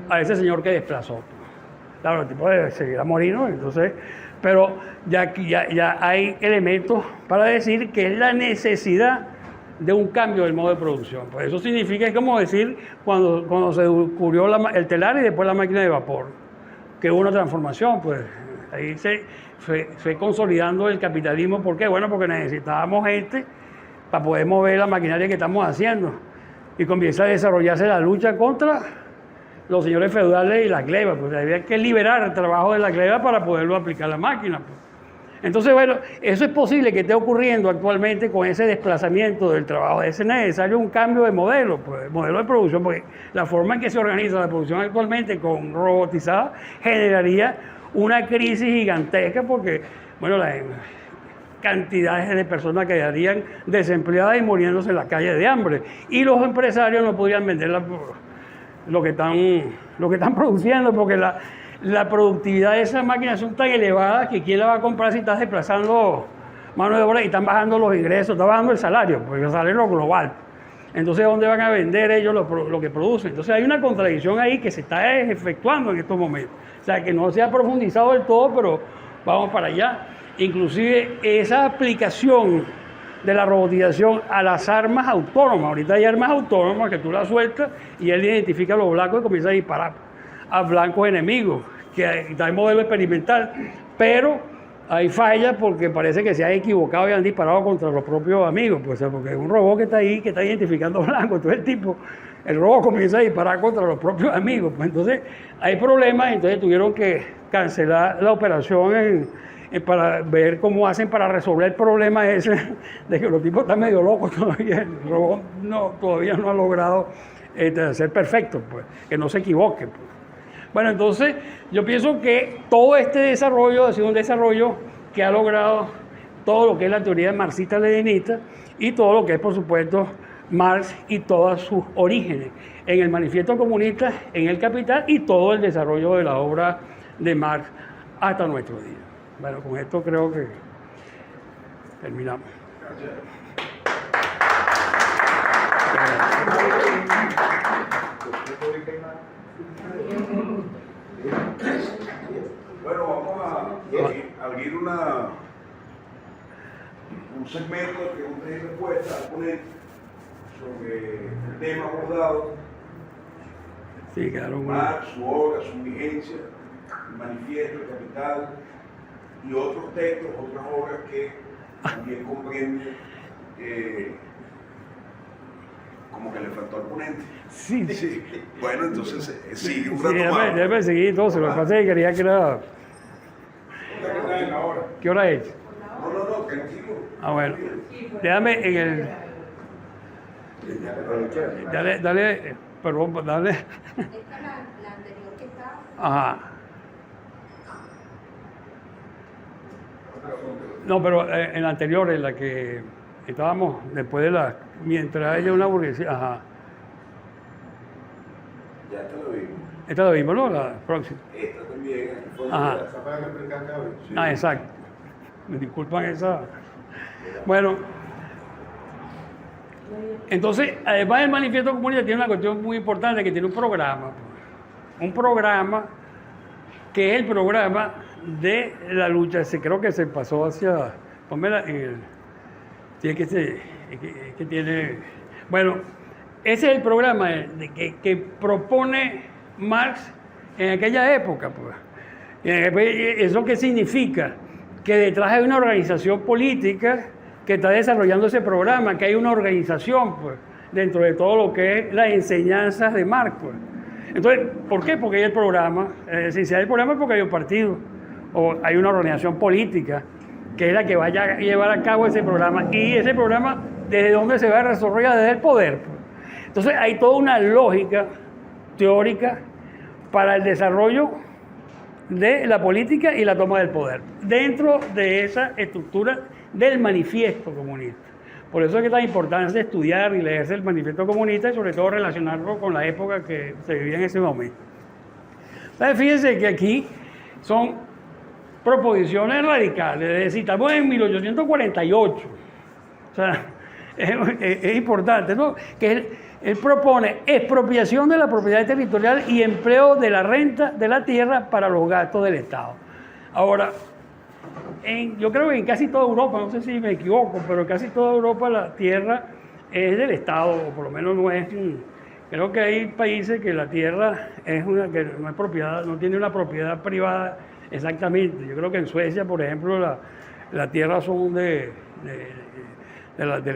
a ese señor que desplazó. Claro, el tipo debe seguir a morir, ¿no? Entonces, pero ya hay elementos para decir que es la necesidad de un cambio del modo de producción. Pues eso significa, es como decir, cuando se descubrió el telar y después la máquina de vapor, que hubo una transformación, pues ahí se fue consolidando el capitalismo. ¿Por qué? Bueno, porque necesitábamos gente para poder mover la maquinaria que estamos haciendo. Y comienza a desarrollarse la lucha contra los señores feudales y las glebas, pues había que liberar el trabajo de la gleba para poderlo aplicar a la máquina. Pues. Entonces, bueno, eso es posible que esté ocurriendo actualmente con ese desplazamiento del trabajo. Es necesario un cambio de modelo, pues, modelo de producción, porque la forma en que se organiza la producción actualmente con robotizada generaría una crisis gigantesca, porque, bueno, las cantidades de personas quedarían desempleadas y muriéndose en la calle de hambre. Y los empresarios no podrían vender lo que están produciendo, porque la productividad de esas máquinas son tan elevadas que quién la va a comprar si estás desplazando mano de obra y están bajando los ingresos, está bajando el salario, porque el salario global. Entonces, ¿dónde van a vender ellos lo que producen? Entonces, hay una contradicción ahí que se está efectuando en estos momentos. O sea, que no se ha profundizado del todo, pero vamos para allá. Inclusive, esa aplicación de la robotización a las armas autónomas. Ahorita hay armas autónomas que tú las sueltas y él identifica a los blancos y comienza a disparar a blancos enemigos, que está en modelo experimental, pero hay fallas porque parece que se han equivocado y han disparado contra los propios amigos, pues, porque es un robot que está ahí, que está identificando blancos. Entonces el robot comienza a disparar contra los propios amigos. Pues, entonces hay problemas, entonces tuvieron que cancelar la operación para ver cómo hacen para resolver el problema ese de que los tipos están medio locos todavía. El robot todavía no ha logrado ser perfecto, pues, que no se equivoque. Pues. Bueno, entonces yo pienso que todo este desarrollo ha sido un desarrollo que ha logrado todo lo que es la teoría marxista-leninista y todo lo que es, por supuesto, Marx y todos sus orígenes en el manifiesto comunista, en el Capital y todo el desarrollo de la obra de Marx hasta nuestro día. Bueno, con esto creo que terminamos. Gracias. Bueno, vamos a abrir un segmento de preguntas y respuestas al ponente sobre el tema abordado. Sí, claro. Marx, su obra, su vigencia, el manifiesto, el Capital y otros textos, otras obras que también comprenden Como que le faltó al ponente. Sí. Sí. Bueno, entonces sigue un Sí, rato más. déjame seguir entonces. Lo que pasa es que quería que era... ¿Qué hora es? No, tranquilo. Ah, bueno. Déjame en el... Dale, perdón, dale. Esta es la anterior que está. Ajá. No, pero en la anterior, en la que estábamos después de la... Mientras haya una burguesía... Ajá. Ya te lo vimos. Esta la vimos, ¿no? La próxima. Esta también. Ajá. Esa fue la que explicaste hoy. Ah, exacto. Me disculpan esa. Bueno, entonces, además el manifiesto comunista tiene una cuestión muy importante, que tiene un programa. Un programa que es el programa de la lucha. Creo que se pasó hacia... Pónmela en el... Tiene que tiene... Bueno, ese es el programa que propone Marx en aquella época. Pues. ¿Eso qué significa? Que detrás hay una organización política que está desarrollando ese programa, que hay una organización pues, dentro de todo lo que es las enseñanzas de Marx. Pues. Entonces, ¿por qué? Porque hay el programa. Si hay el programa es porque hay un partido o hay una organización política que es la que vaya a llevar a cabo ese programa. Y ese programa, ¿desde dónde se va a desarrollar? Desde el poder. Pues. Entonces, hay toda una lógica teórica para el desarrollo de la política y la toma del poder, dentro de esa estructura del manifiesto comunista. Por eso es que es tan importante estudiar y leerse el manifiesto comunista y sobre todo relacionarlo con la época que se vivía en ese momento. Entonces, fíjense que aquí son proposiciones radicales, es decir, estamos en 1848, o sea, es importante, ¿no? Que él propone expropiación de la propiedad territorial y empleo de la renta de la tierra para los gastos del Estado. Ahora, yo creo que en casi toda Europa, no sé si me equivoco, pero en casi toda Europa la tierra es del Estado, o por lo menos no es... Creo que hay países que la tierra que no es propiedad, no tiene una propiedad privada exactamente. Yo creo que en Suecia, por ejemplo, la tierra son del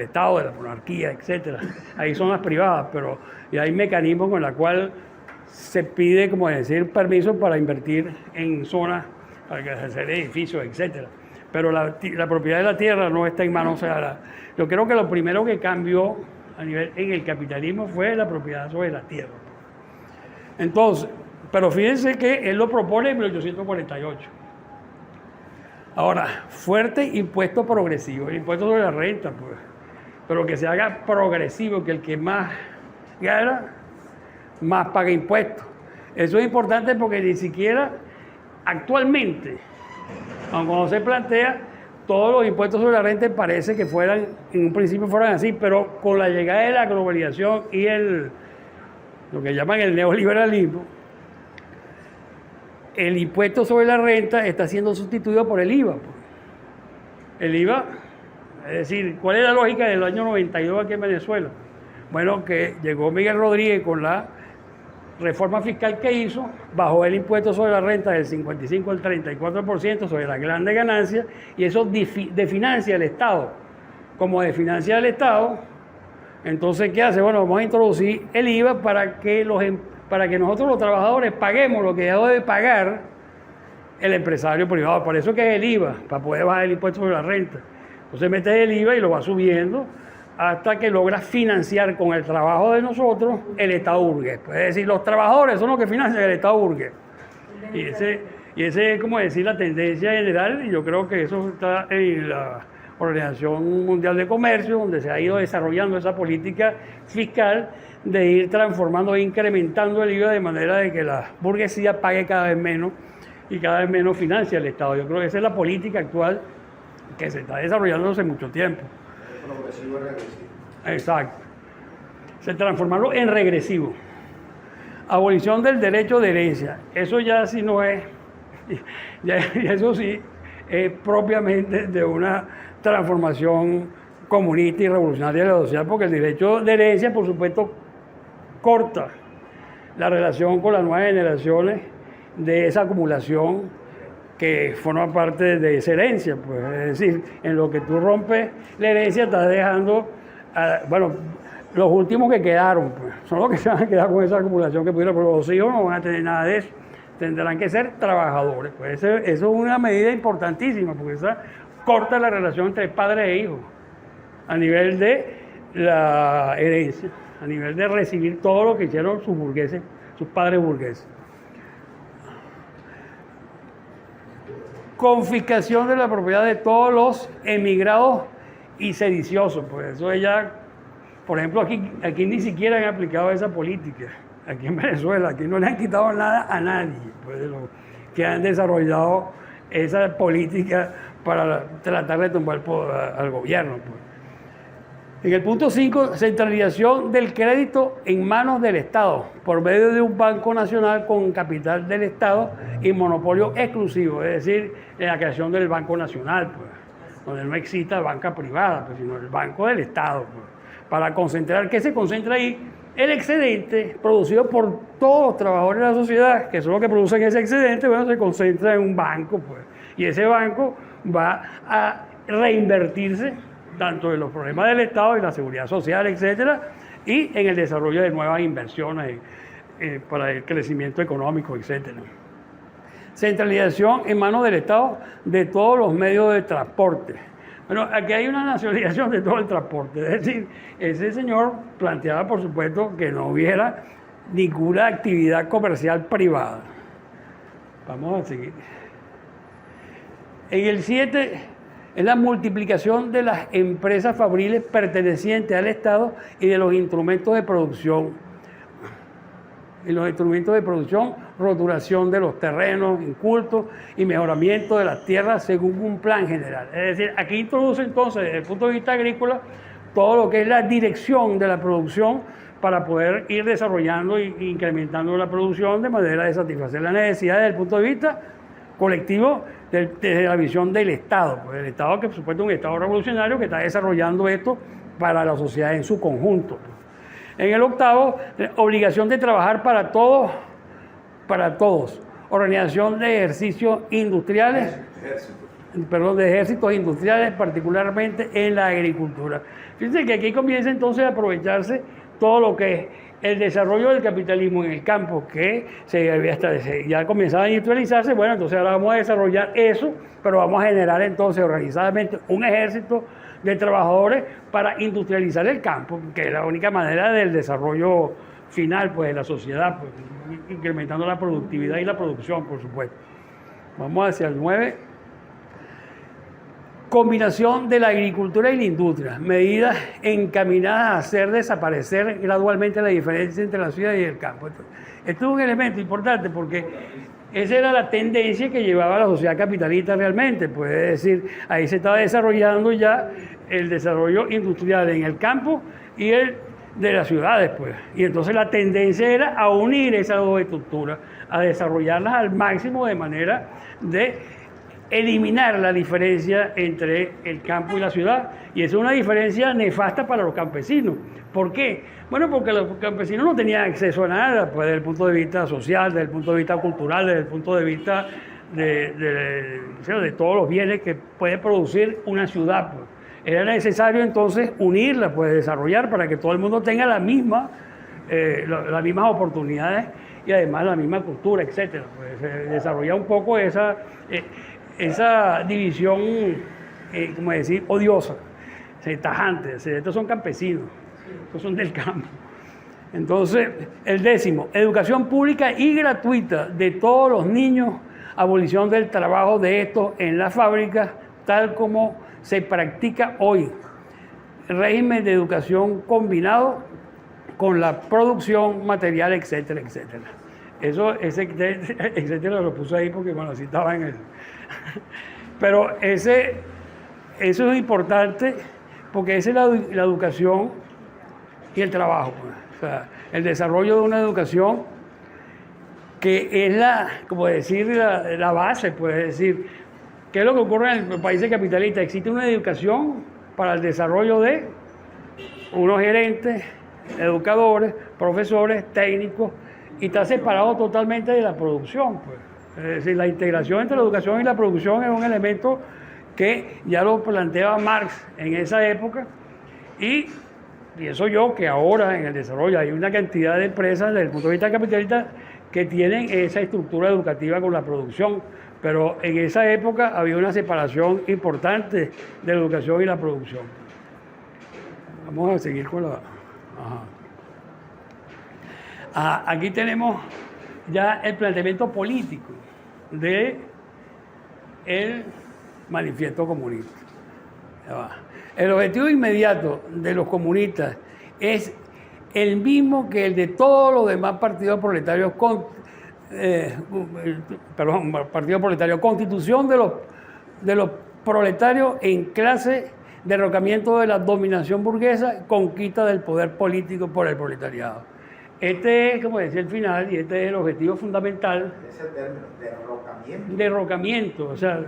Estado, de la monarquía, etcétera. Ahí son las privadas, pero y hay mecanismos con los cuales se pide, como decir, permiso para invertir en zonas, para hacer edificios, etcétera. Pero la propiedad de la tierra no está en manos. O sea, yo creo que lo primero que cambió a nivel en el capitalismo fue la propiedad sobre la tierra. Entonces, pero fíjense que él lo propone en 1848. Ahora, fuerte impuesto progresivo, el impuesto sobre la renta, pues, pero que se haga progresivo, que el que más gana, más paga impuestos. Eso es importante porque ni siquiera actualmente, aunque cuando se plantea, todos los impuestos sobre la renta parece que fueran, en un principio fueran así, pero con la llegada de la globalización y lo que llaman el neoliberalismo, el impuesto sobre la renta está siendo sustituido por el IVA. El IVA, es decir, ¿cuál es la lógica del año 92 aquí en Venezuela? Bueno, que llegó Miguel Rodríguez con la reforma fiscal que hizo, bajó el impuesto sobre la renta del 55 al 34% sobre las grandes ganancias y eso desfinancia el Estado. Como desfinancia el Estado, entonces, ¿qué hace? Bueno, vamos a introducir el IVA para que nosotros los trabajadores paguemos lo que debe pagar el empresario privado. Por eso que es el IVA, para poder bajar el impuesto sobre la renta. Entonces metes el IVA y lo va subiendo hasta que logra financiar con el trabajo de nosotros el Estado burgués. Es decir, los trabajadores son los que financian el Estado burgués. Y ese es, como decir, la tendencia general, y yo creo que eso está en la Organización Mundial de Comercio, donde se ha ido desarrollando esa política fiscal de ir transformando e incrementando el IVA de manera de que la burguesía pague cada vez menos y cada vez menos financia el Estado. Yo creo que esa es la política actual que se está desarrollando hace mucho tiempo. Progresivo y regresivo. Exacto. Se transformarlo en regresivo. Abolición del derecho de herencia. Eso ya sí no es, eso sí es propiamente de una transformación comunista y revolucionaria de la sociedad, porque el derecho de herencia, por supuesto, corta la relación con las nuevas generaciones de esa acumulación que forma parte de esa herencia. Pues, es decir, en lo que tú rompes la herencia estás dejando, los últimos que quedaron, pues, son los que se van a quedar con esa acumulación que pudieron, pero los hijos no van a tener nada de eso. Tendrán que ser trabajadores. Pues eso es una medida importantísima, porque esa corta la relación entre padre e hijo, a nivel de la herencia, a nivel de recibir todo lo que hicieron sus burgueses, sus padres burgueses. Confiscación de la propiedad de todos los emigrados y sediciosos. Pues eso ya, por ejemplo, aquí ni siquiera han aplicado esa política. Aquí en Venezuela, aquí no le han quitado nada a nadie, pues, de los que han desarrollado esa política para tratar de tumbar al gobierno. Pues. En el punto 5, centralización del crédito en manos del Estado por medio de un banco nacional con capital del Estado y monopolio exclusivo, es decir, la creación del Banco Nacional, pues, donde no exista banca privada, pues, sino el Banco del Estado, pues, para concentrar, ¿qué se concentra ahí? El excedente producido por todos los trabajadores de la sociedad, que son los que producen ese excedente, bueno, se concentra en un banco, pues, y ese banco va a reinvertirse tanto en los problemas del Estado y la seguridad social, etcétera, y en el desarrollo de nuevas inversiones para el crecimiento económico, etcétera. Centralización en manos del Estado de todos los medios de transporte. Bueno, aquí hay una nacionalización de todo el transporte, es decir, ese señor planteaba, por supuesto, que no hubiera ninguna actividad comercial privada. Vamos a seguir. En el 7 es la multiplicación de las empresas fabriles pertenecientes al Estado y de los instrumentos de producción. Y los instrumentos de producción, roturación de los terrenos incultos y mejoramiento de las tierras según un plan general. Es decir, aquí introduce entonces, desde el punto de vista agrícola, todo lo que es la dirección de la producción para poder ir desarrollando e incrementando la producción de manera de satisfacer las necesidades desde el punto de vista colectivo, desde la visión del Estado. Pues el Estado, que supuestamente es un Estado revolucionario que está desarrollando esto para la sociedad en su conjunto. En el 8, obligación de trabajar para todos. Organización de ejercicios industriales, de ejércitos industriales, particularmente en la agricultura. Fíjense que aquí comienza entonces a aprovecharse todo lo que es el desarrollo del capitalismo en el campo, que ya comenzaba a industrializarse. Bueno, entonces ahora vamos a desarrollar eso, pero vamos a generar entonces organizadamente un ejército de trabajadores para industrializar el campo, que es la única manera del desarrollo final, pues, de la sociedad, pues, incrementando la productividad y la producción, por supuesto. Vamos hacia el 9. Combinación de la agricultura y la industria, medidas encaminadas a hacer desaparecer gradualmente la diferencia entre la ciudad y el campo. Esto es un elemento importante porque esa era la tendencia que llevaba la sociedad capitalista realmente, pues, es decir, ahí se estaba desarrollando ya el desarrollo industrial en el campo y el de las ciudades, pues. Y entonces la tendencia era a unir esas dos estructuras, a desarrollarlas al máximo de manera de eliminar la diferencia entre el campo y la ciudad. Y es una diferencia nefasta para los campesinos. ¿Por qué? Bueno, porque los campesinos no tenían acceso a nada, pues, desde el punto de vista social, desde el punto de vista cultural, desde el punto de vista de todos los bienes que puede producir una ciudad, pues. Era necesario entonces unirla, pues, desarrollar para que todo el mundo tenga las mismas oportunidades y además la misma cultura, etcétera. Pues, desarrollar un poco esa división, como decir, odiosa, tajante. Estos son campesinos, estos son del campo. Entonces, el 10, educación pública y gratuita de todos los niños, abolición del trabajo de estos en las fábricas, tal como se practica hoy. Régimen de educación combinado con la producción material, etcétera, etcétera. Etcétera lo puse ahí porque, bueno, así estaba en el... Pero eso es importante porque esa es la educación y el trabajo. O sea, el desarrollo de una educación que es la base, pues, es decir, ¿qué es lo que ocurre en los países capitalistas? Existe una educación para el desarrollo de unos gerentes, educadores, profesores, técnicos, y está separado totalmente de la producción, pues. Es decir, la integración entre la educación y la producción es un elemento que ya lo planteaba Marx en esa época y pienso yo que ahora en el desarrollo hay una cantidad de empresas desde el punto de vista capitalista que tienen esa estructura educativa con la producción, pero en esa época había una separación importante de la educación y la producción. Vamos a seguir con la... Aquí tenemos ya el planteamiento político de el manifiesto comunista. El objetivo inmediato de los comunistas es el mismo que el de todos los demás partidos proletarios, constitución de los proletarios en clase, derrocamiento de la dominación burguesa, conquista del poder político por el proletariado. Este es, como decía el final, y este es el objetivo fundamental. Ese término, derrocamiento. Derrocamiento, o sea,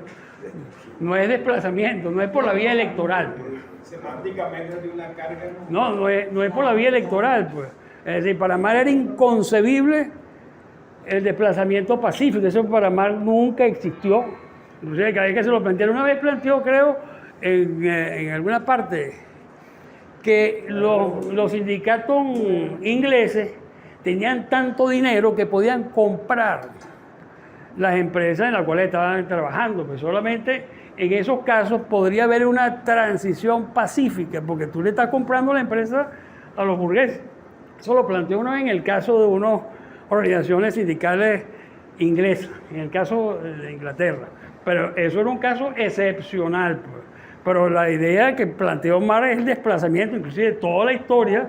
no es desplazamiento, no es por la vía electoral. Pues. Semánticamente de una carga. No es por la vía electoral, pues. Es decir, para Marx era inconcebible el desplazamiento pacífico, eso para Marx nunca existió. Inclusive cada vez que se lo plantearon, una vez planteó, creo, en alguna parte, que los sindicatos ingleses tenían tanto dinero que podían comprar las empresas en las cuales estaban trabajando, pues solamente en esos casos podría haber una transición pacífica, porque tú le estás comprando la empresa a los burgueses. Eso lo planteó uno en el caso de unas organizaciones sindicales inglesas, en el caso de Inglaterra, pero eso era un caso excepcional, pues. Pero la idea que planteó Marx es el desplazamiento, inclusive de toda la historia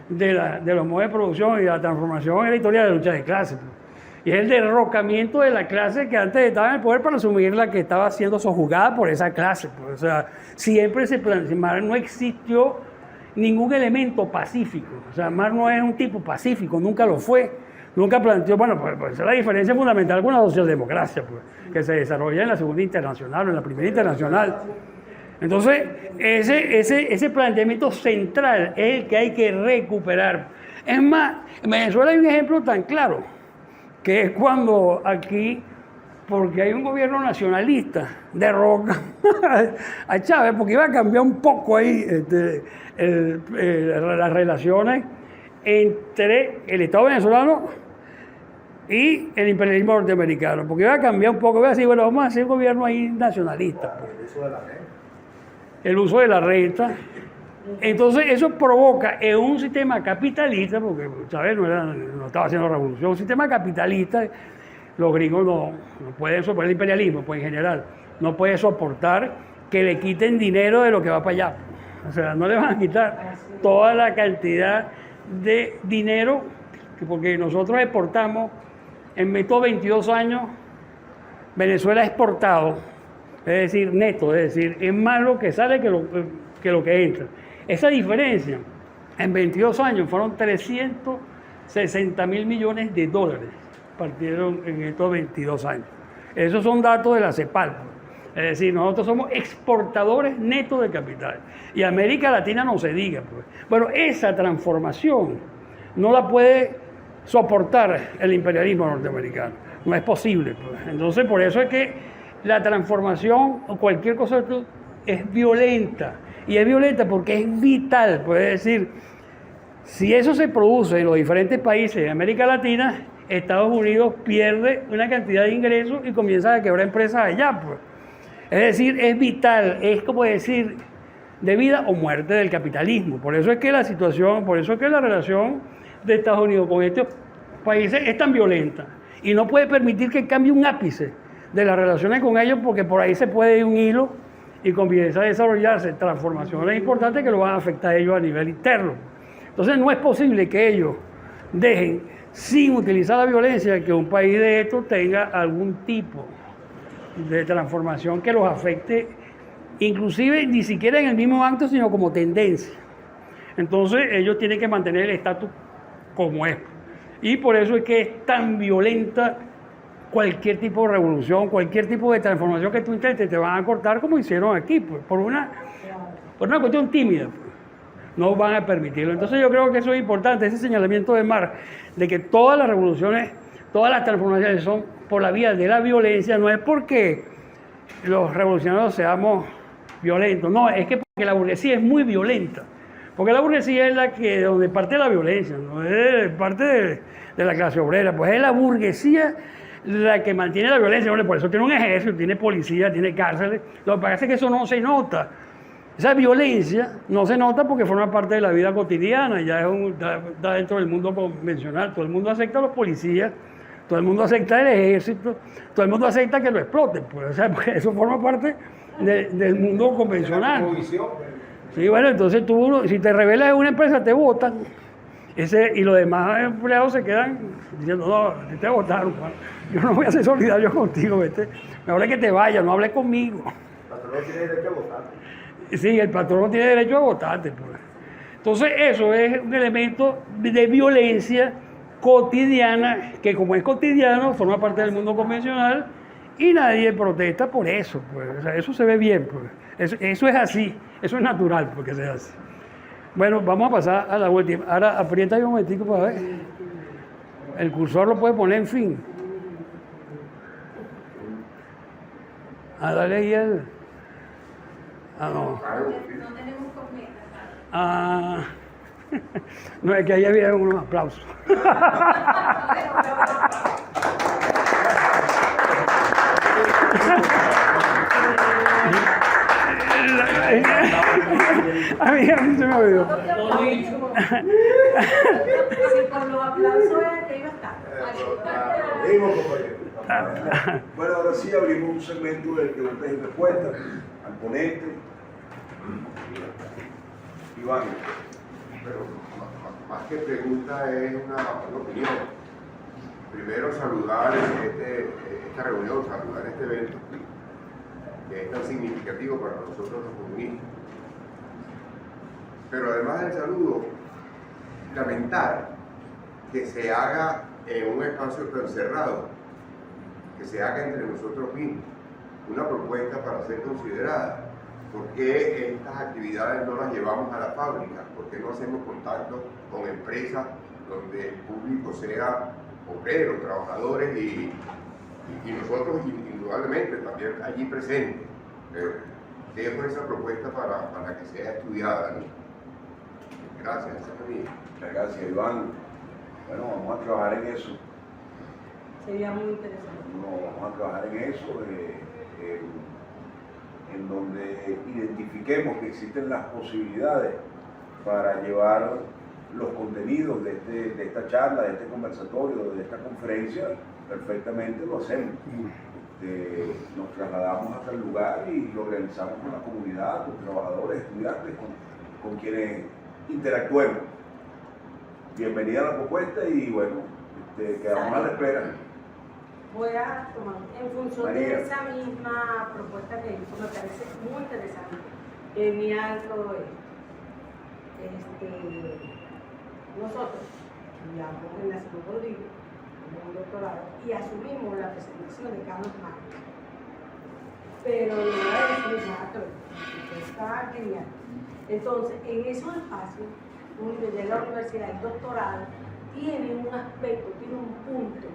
de los modos de producción y la transformación en la historia de la lucha de clases. Pues. Y es el derrocamiento de la clase que antes estaba en el poder para asumir la que estaba siendo sojuzgada por esa clase. Pues. O sea, siempre Marx no existió ningún elemento pacífico. O sea, Marx no es un tipo pacífico, nunca lo fue. Nunca planteó, bueno, pues esa es la diferencia fundamental con la socialdemocracia, pues, que se desarrolla en la Segunda Internacional o en la Primera Internacional. Entonces, ese planteamiento central es el que hay que recuperar. Es más, en Venezuela hay un ejemplo tan claro, que es cuando aquí, porque hay un gobierno nacionalista, derroca a Chávez, porque iba a cambiar un poco ahí las relaciones entre el Estado venezolano y el imperialismo norteamericano, porque iba a cambiar un poco, iba a decir, bueno, vamos a hacer un gobierno ahí nacionalista. El uso de la renta. Entonces eso provoca en un sistema capitalista, porque Chávez no estaba haciendo revolución, un sistema capitalista, los gringos no pueden soportar el imperialismo, pues en general, no puede soportar que le quiten dinero de lo que va para allá. O sea, no le van a quitar toda la cantidad de dinero, porque nosotros exportamos, en estos 22 años, Venezuela ha exportado, es decir, neto, es decir, es más lo que sale que lo que entra. Esa diferencia en 22 años fueron 360.000 millones de dólares, partieron en estos 22 años. Esos son datos de la CEPAL. Es decir, nosotros somos exportadores netos de capital. Y América Latina no se diga. Pues. Bueno, esa transformación no la puede soportar el imperialismo norteamericano. No es posible. Pues. Entonces, por eso es que la transformación o cualquier cosa es violenta. Y es violenta porque es vital. Puede decir, si eso se produce en los diferentes países de América Latina, Estados Unidos pierde una cantidad de ingresos y comienza a quebrar empresas allá. Pues. Es decir, es vital, es como decir, de vida o muerte del capitalismo. Por eso es que la situación, por eso es que la relación de Estados Unidos con estos países es tan violenta. Y no puede permitir que cambie un ápice de las relaciones con ellos, porque por ahí se puede ir un hilo y comienza a desarrollarse transformaciones importantes que lo van a afectar a ellos a nivel interno. Entonces no es posible que ellos dejen, sin utilizar la violencia, que un país de estos tenga algún tipo de transformación que los afecte, inclusive ni siquiera en el mismo acto, sino como tendencia. Entonces ellos tienen que mantener el estatus como es. Y por eso es que es tan violenta cualquier tipo de revolución, cualquier tipo de transformación que tú intentes, te van a cortar como hicieron aquí, pues, por una cuestión tímida. Pues. No van a permitirlo. Entonces yo creo que eso es importante, ese señalamiento de Marx, de que todas las revoluciones, todas las transformaciones son por la vía de la violencia, no es porque los revolucionarios seamos violentos, no, es que porque la burguesía es muy violenta. Porque la burguesía es la que, donde parte la violencia, no es parte de la clase obrera, pues es la burguesía la que mantiene la violencia. Bueno, por eso tiene un ejército, tiene policía, tiene cárceles. Lo que pasa es que eso no se nota. Esa violencia no se nota porque forma parte de la vida cotidiana, ya está dentro del mundo convencional. Todo el mundo acepta a los policías, todo el mundo acepta el ejército, todo el mundo acepta que lo exploten. Pues, o sea, porque eso forma parte del mundo convencional. Sí, bueno, entonces tú, si te rebelas en una empresa, te votan. Y los demás empleados se quedan diciendo, no, te votaron, yo no voy a ser solidario contigo, ¿viste? Mejor es que te vayas, no hables conmigo. El patrón no tiene derecho a votar. Sí, el patrón no tiene derecho a votarte. Pues. Entonces eso es un elemento de violencia cotidiana, que como es cotidiano, forma parte del mundo convencional y nadie protesta por eso. Pues. O sea, eso se ve bien. Pues. Eso es así, eso es natural porque se hace. Bueno, vamos a pasar a la última. Ahora aprieta ahí un momentico para ver. El cursor lo puede poner en fin. Dale ahí el... no. No tenemos corneta. No, es que ahí había unos aplausos. A mí se me olvidó. Si con los aplausos era que iba a estar. Bueno, ahora sí abrimos un segmento del preguntas y respuestas al ponente. Iván. Pero más que pregunta es una opinión. Primero saludar esta reunión, saludar este evento que es tan significativo para nosotros los comunistas. Pero además del saludo, lamentar que se haga en un espacio tan cerrado, que se haga entre nosotros mismos, una propuesta para ser considerada. ¿Por qué estas actividades no las llevamos a la fábrica? ¿Por qué no hacemos contacto con empresas donde el público sea obreros, trabajadores y nosotros indudablemente también allí presentes? Dejo esa propuesta para que sea estudiada, ¿no? Gracias, esa es mía. Muchas gracias, Iván. Bueno, vamos a trabajar en eso. Sería muy interesante. No, vamos a trabajar en eso, en donde identifiquemos que existen las posibilidades para llevar los contenidos de esta charla, de este conversatorio, de esta conferencia, perfectamente lo hacemos. Nos trasladamos hasta el lugar y lo realizamos con la comunidad, con trabajadores, estudiantes, con quienes interactuemos. Bienvenida a la propuesta y bueno, quedamos a la espera. Voy a tomar, en función María. de esa misma propuesta que hizo, me parece muy interesante. Genial todo esto. Nosotros estudiamos en la Simón Rodríguez, en un doctorado, y asumimos la presentación de Carlos Marx. Pero le voy a decir, está genial. Entonces, en esos espacios, de la universidad, el doctorado, tiene un aspecto, tiene un punto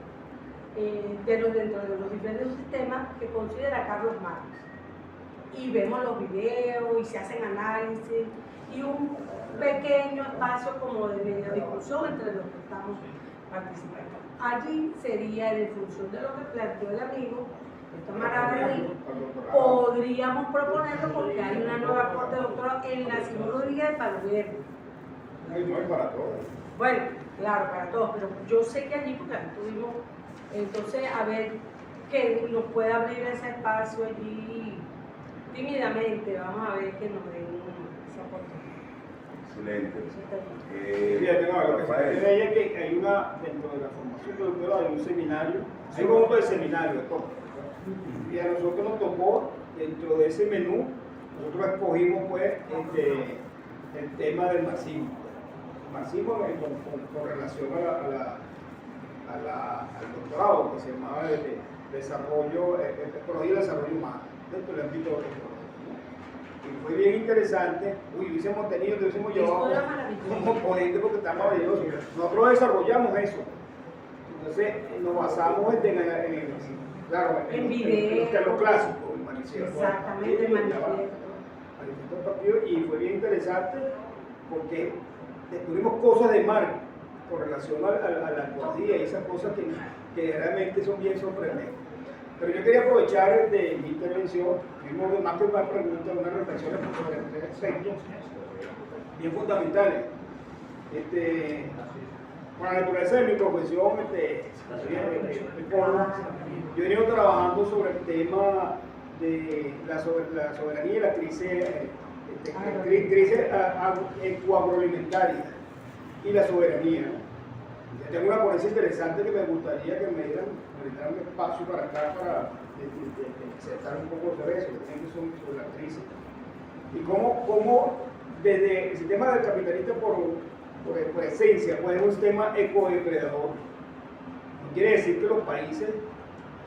dentro de los diferentes sistemas que considera Carlos Marx. Y vemos los videos y se hacen análisis y un pequeño espacio como de media discusión entre los que estamos participando. Allí sería en función de lo que planteó el amigo, el camarada ahí, podríamos proponerlo porque hay una nueva corte de doctorado en la Simón Rodríguez para el viernes. No es para todos. Bueno, claro, para todos, pero yo sé que allí, porque tuvimos, entonces, a ver, que nos pueda abrir ese espacio allí tímidamente, vamos a ver que nos den esa oportunidad. Excelente. Fíjate, no, lo que se refiere es que hay dentro de la formación de doctorado hay un seminario, hay un conjunto de seminarios de todo. Y a nosotros nos tocó, dentro de ese menú, nosotros escogimos pues el tema del marxismo. El marxismo con relación al doctorado, que se llamaba desarrollo, ecología y desarrollo humano, dentro del ámbito de la tecnología. Y fue bien interesante, hubiésemos llevado como ponente porque está maravilloso. Nosotros desarrollamos eso. Entonces nos basamos en lo clásico, el manifiesto. Exactamente, el manifiesto. Y fue bien interesante porque descubrimos cosas de Marx con relación a la alcaldía y esas cosas que realmente son bien sorprendentes. Pero yo quería aprovechar de mi intervención, más que una pregunta, unas reflexiones sobre tres aspectos bien fundamentales. Con la naturaleza de mi profesión, yo he venido trabajando sobre el tema de la soberanía y la crisis ecoagroalimentaria y la soberanía. Ya tengo una ponencia interesante que me gustaría que me dieran un espacio para acá para disertar un poco sobre eso, que tiene que son sobre la crisis. Y cómo desde el sistema del capitalista por esencia, pues es un sistema ecodepredador. No quiere decir que los países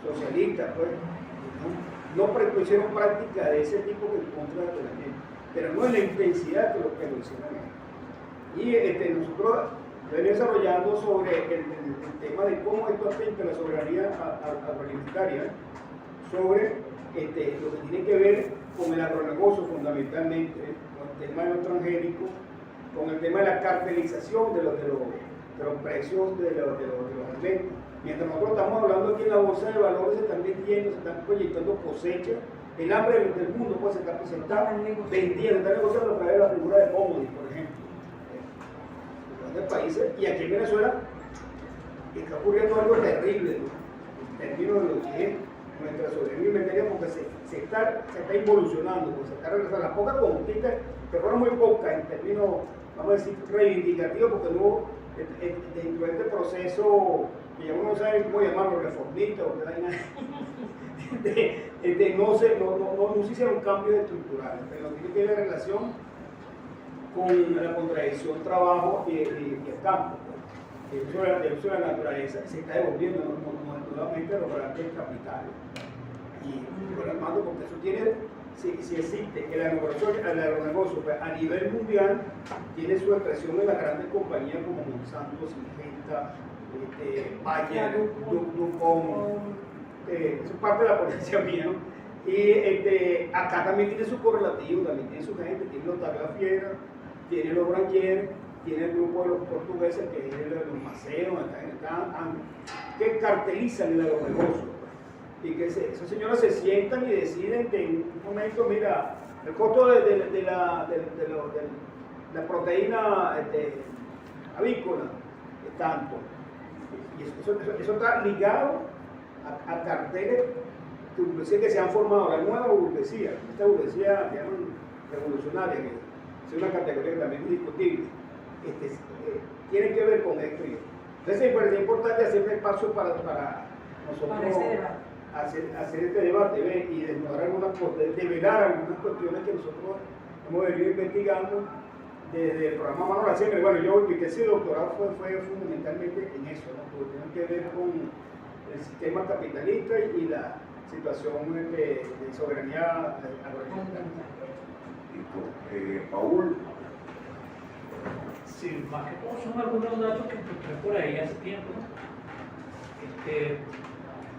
socialistas pues, no hicieron práctica de ese tipo de contra de la gente, pero no en la intensidad que lo hicieron. Y nosotros venimos desarrollando sobre el tema de cómo esto afecta a la soberanía agroalimentaria, sobre lo que tiene que ver con el agronegocio fundamentalmente, con el tema de los transgénicos, con el tema de la cartelización de los precios de los alimentos. Mientras nosotros estamos hablando aquí en la bolsa de valores, se están vendiendo, se están proyectando cosechas. El hambre del mundo pues, se está vendiendo, se está negociando a través de la figura de commodities, por ejemplo. En grandes países, y aquí en Venezuela está ocurriendo algo terrible, ¿no? En términos de lo que es nuestra soberanía alimentaria, porque se está involucionando, pues, se está regresando. Las pocas conquistas, que fueron muy pocas en términos, vamos a decir, reivindicativos, porque no hubo dentro de este proceso, que ya uno no sabe cómo llamarlo, reformista o qué vaina, no se hicieron cambios estructurales, pero tiene que ver relación con la contradicción trabajo y el campo. El uso de la naturaleza se está devolviendo nuevamente a los grandes capitales. Y por armando, porque eso tiene, si existe el agronegocio pues, a nivel mundial, tiene su expresión en las grandes compañías como Monsanto, Syngenta, Bayer, DuPont, eso es parte de la ponencia mía, ¿no? Y acá también tiene su correlativo, también tiene su gente, tiene los Tagliafiera, tiene los Branger, tiene el grupo de los portugueses, que es los Maceros, que cartelizan el agronegocio. Y que esas señoras se sientan y deciden que en un momento, mira, el costo de la proteína avícola es tanto. Y eso está ligado a carteles que se han formado, la nueva burguesía, esta burguesía revolucionaria, que es una categoría que también es discutible, tiene que ver con esto. Entonces me parece importante hacer un espacio para nosotros hacer este debate y desnudar develar algunas cuestiones que nosotros hemos venido investigando desde el programa Mano a la Siembra. Bueno, yo mi tesis de doctorado fue fundamentalmente en eso, ¿no? Porque tiene que ver con el sistema capitalista y la situación de soberanía agroalimentaria. Paul. Sí, más que todo son algunos datos que encontré por ahí hace tiempo, ¿no?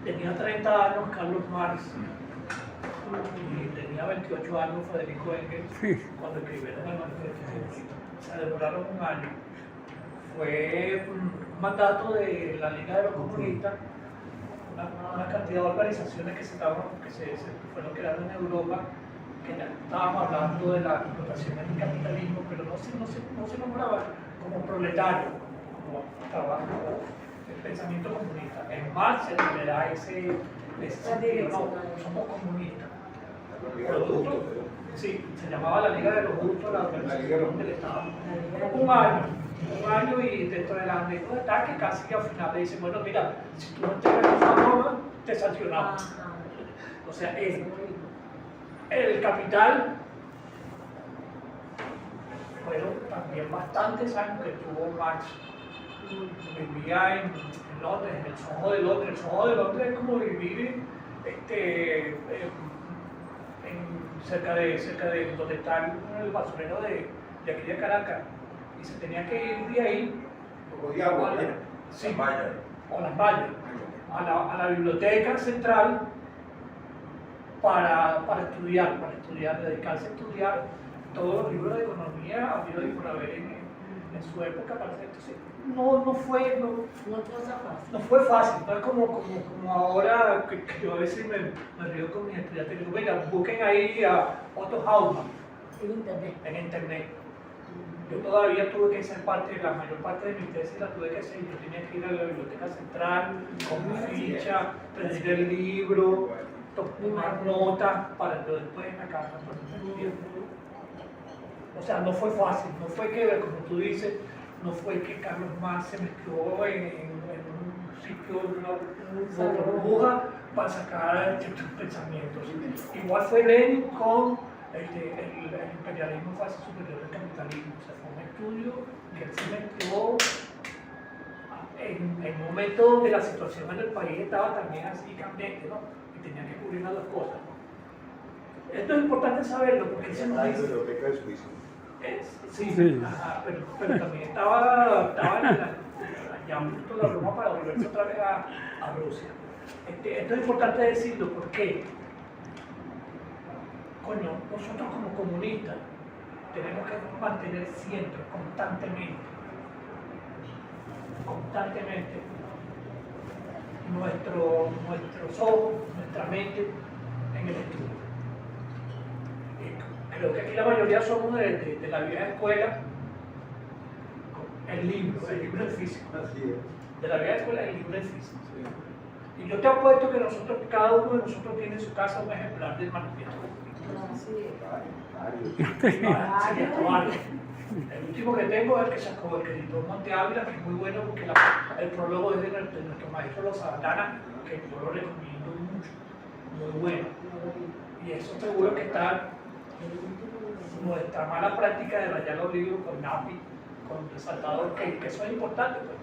Tenía 30 años Carlos Marx y tenía 28 años Federico Engels cuando escribieron el manifiesto. Se demoraron un año. Fue un mandato de la Liga de los Comunistas, una cantidad de organizaciones que se fueron creando en Europa, que ya estábamos hablando de la explotación del capitalismo, pero no se nombraba como proletario, como trabajo, el pensamiento comunista. En Marx se le da ese sentido, no, somos comunistas. Producto, sí, se llamaba la Liga de los Justos, la organización del Estado. Un año y dentro de la anécdota está que casi que al final le dicen, bueno, mira, si tú no entregas esa norma, te sancionamos. O sea, el capital fueron también bastantes años que tuvo Marx. Vivía en Londres, en el Soho de Londres. El Soho de Londres es como vivir cerca de donde está el basurero de aquí de Caracas. Y se tenía que ir de ahí o las vallas, a la biblioteca central para estudiar, dedicarse a estudiar todos los libros de economía habido y por haber en su época para hacer. Entonces, no fue fácil, no es como ahora que yo a veces me río con mis estudiantes. Digo, venga, busquen ahí a Otto Haussmann en internet. Yo todavía tuve que ser parte, la mayor parte de mi tesis la tuve que hacer. Yo tenía que ir a la biblioteca central, con mi ficha, pedir el libro, tomar notas para yo después en la casa. O sea, no fue fácil, no fue que, como tú dices, no fue que Carlos Marx se mezcló en un sitio, una burbuja para sacar ciertos pensamientos. Igual fue Lenin con el imperialismo en fase superior del capitalismo. O sea, fue un estudio que él se mezcló en un momento donde la situación en el país estaba también así cambiante, ¿no? Y tenía que cubrir las dos cosas, ¿no? Esto es importante saberlo porque se nos dice... Sí, ajá, pero también estaba ya un poquito la broma para volverse otra vez a Rusia. Esto es importante decirlo porque, coño, nosotros como comunistas tenemos que mantener siempre, constantemente, nuestros ojos, nuestra mente en el estudio. Creo que aquí la mayoría somos de la vieja escuela, el libro en físico. De la vieja escuela, el libro en físico. Y yo te apuesto que nosotros, cada uno de nosotros tiene en su casa un ejemplar del manifiesto. El último que tengo es el que sacó el que editó Monte Ávila, que es muy bueno porque el prólogo es de nuestro maestro Lozadana, que yo lo recomiendo mucho, muy bueno. Y eso seguro que está nuestra mala práctica de rayar los libros con NAPI, con resaltador, que eso es importante, pues,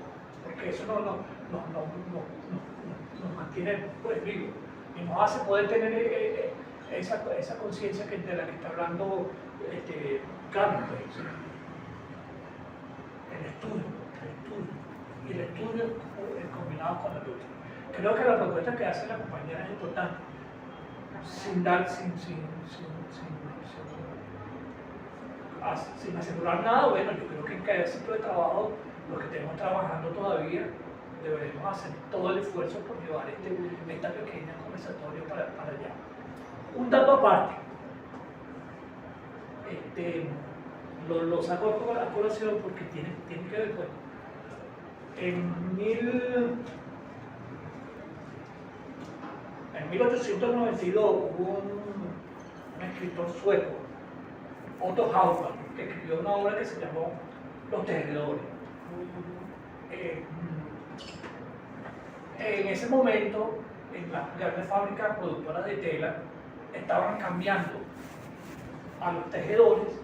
porque eso nos mantiene pues, vivos y nos hace poder tener esa conciencia de la que está hablando Carlos, pues, el estudio y el estudio combinado con la lucha. Creo que la propuesta que hace la compañera es importante, sin asegurar nada. Bueno, yo creo que en cada sitio de trabajo, los que estemos trabajando todavía, deberemos hacer todo el esfuerzo por llevar esta pequeña conversatorio para allá. Un dato aparte, lo saco a colación porque tiene que ver con en 1892 hubo un escritor sueco, Otto Haussmann, que escribió una obra que se llamó Los Tejedores. En ese momento, en las grandes fábricas productoras de tela, estaban cambiando a los tejedores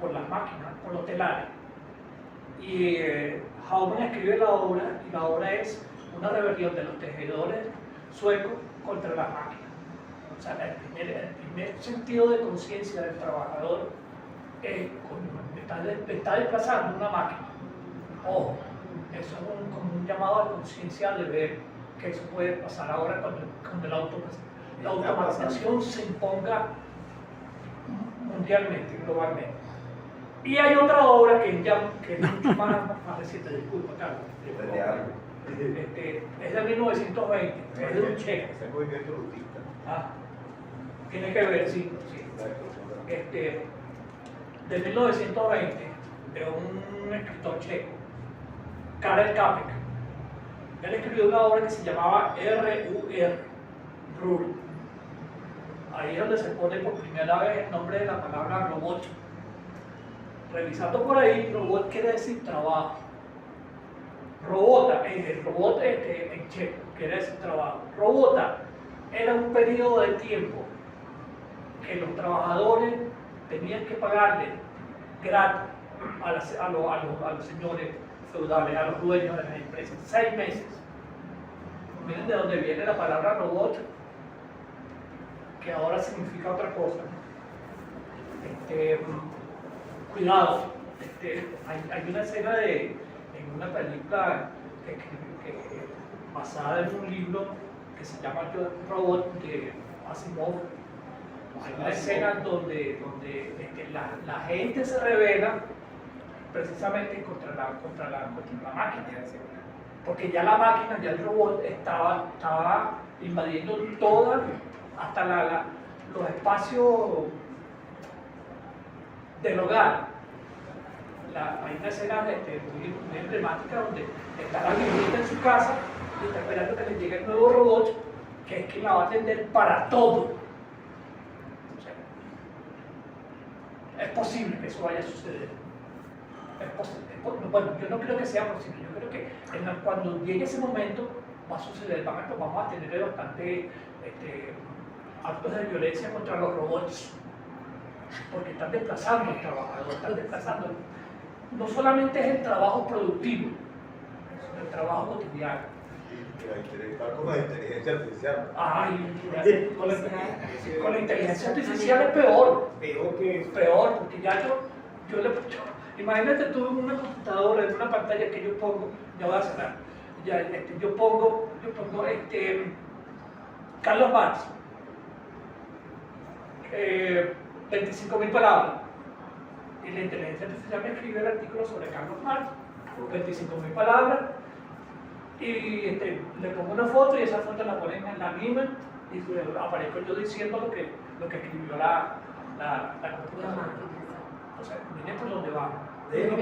por las máquinas, por los telares. Y Haussmann escribe la obra, y la obra es una rebelión de los tejedores suecos contra las máquinas. O sea, el primer sentido de conciencia del trabajador está desplazando una máquina. Ojo, eso es como un llamado a conciencia de ver que eso puede pasar ahora cuando la automatización se imponga mundialmente, globalmente. Y hay otra obra que es mucho más reciente, disculpa, Carlos. Es de 1920, es de un checo. Es el movimiento lutista. Tiene que ver, sí. De 1920, de un escritor checo, Karel Čapek. Él escribió una obra que se llamaba R.U.R. RUR. Ahí es donde se pone por primera vez el nombre de la palabra robot. Revisando por ahí, robot quiere decir trabajo. Robota, el robot en checo quiere decir trabajo. Robota era un periodo de tiempo que los trabajadores tenían que pagarle gratis a los señores feudales, a los dueños de las empresas, 6 meses. Miren de dónde viene la palabra robot, que ahora significa otra cosa. Cuidado, hay una escena en una película basada en un libro que se llama Yo Robot de Asimov, Hay una escena donde la gente se revela precisamente contra la máquina, porque ya la máquina, ya el robot estaba invadiendo todas, hasta los espacios del hogar. Hay una escena muy emblemática donde está la viejita en su casa y está esperando que le llegue el nuevo robot, que es quien la va a atender para todo. O sea, es posible que eso vaya a suceder. Es posible. Bueno, yo no creo que sea posible. Yo creo que cuando llegue ese momento va a suceder. Vamos a tener bastante actos de violencia contra los robots, porque están desplazando al trabajador, están desplazando. No solamente es el trabajo productivo, sino el trabajo cotidiano. Con la inteligencia artificial. Ay, con la inteligencia artificial es peor. Peor, porque ya imagínate tú en una computadora, en una pantalla que yo pongo, ya voy a cerrar, yo pongo Carlos Marx, 25.000 palabras. Y la inteligencia artificial me escribe el artículo sobre Carlos Marx, 25.000 palabras, y le pongo una foto y esa foto la ponen en la misma y aparezco yo diciendo lo que escribió la computadora. O sea, miren por dónde va. Dejo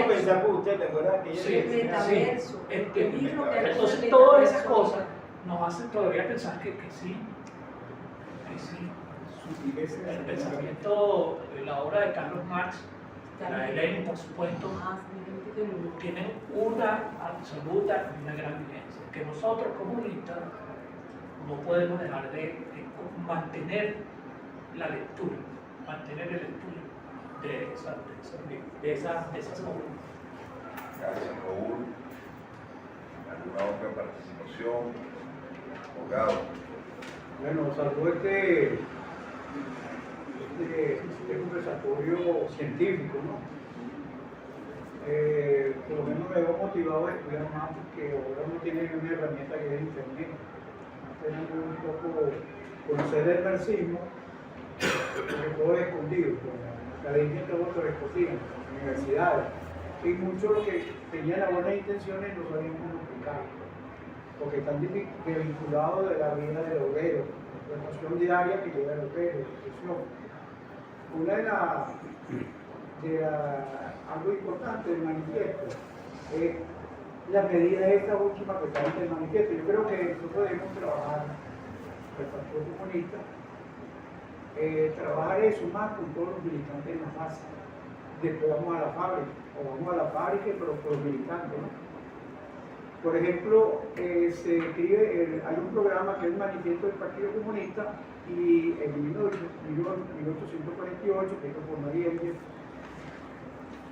pensar por usted, ¿te acuerdas que ella sí. Entonces todas esas cosas nos hacen todavía pensar que sí. El pensamiento, la obra de Carlos Marx, la de Lenin, por supuesto, tienen una absoluta y una gran vigencia, que nosotros comunistas no podemos dejar de mantener la lectura, mantener el estudio de esas obras. Gracias, Raúl. ¿Alguna otra participación? Abogado. Bueno, salvo este conversatorio científico, ¿no? Por lo menos me veo motivado a estudiar más porque ahora uno tiene una herramienta que es internet. Tenemos un poco conocer el marxismo, porque todo es escondido, con la academia todo se recogía, en las universidades. Y mucho lo que tenían las buenas intenciones no sabían cómo explicar, porque están desvinculados de la vida del obrero, la relación diaria que lleva el obrero, la discusión. Una algo importante del manifiesto es la medida esta última que está en el manifiesto. Yo creo que nosotros debemos trabajar, el Partido Comunista, trabajar eso más con todos los militantes en la base. Después vamos a la fábrica, pero con los militantes, ¿no? Por ejemplo, se escribe, hay un programa que es el Manifiesto del Partido Comunista y en 1848, que es por María Ella,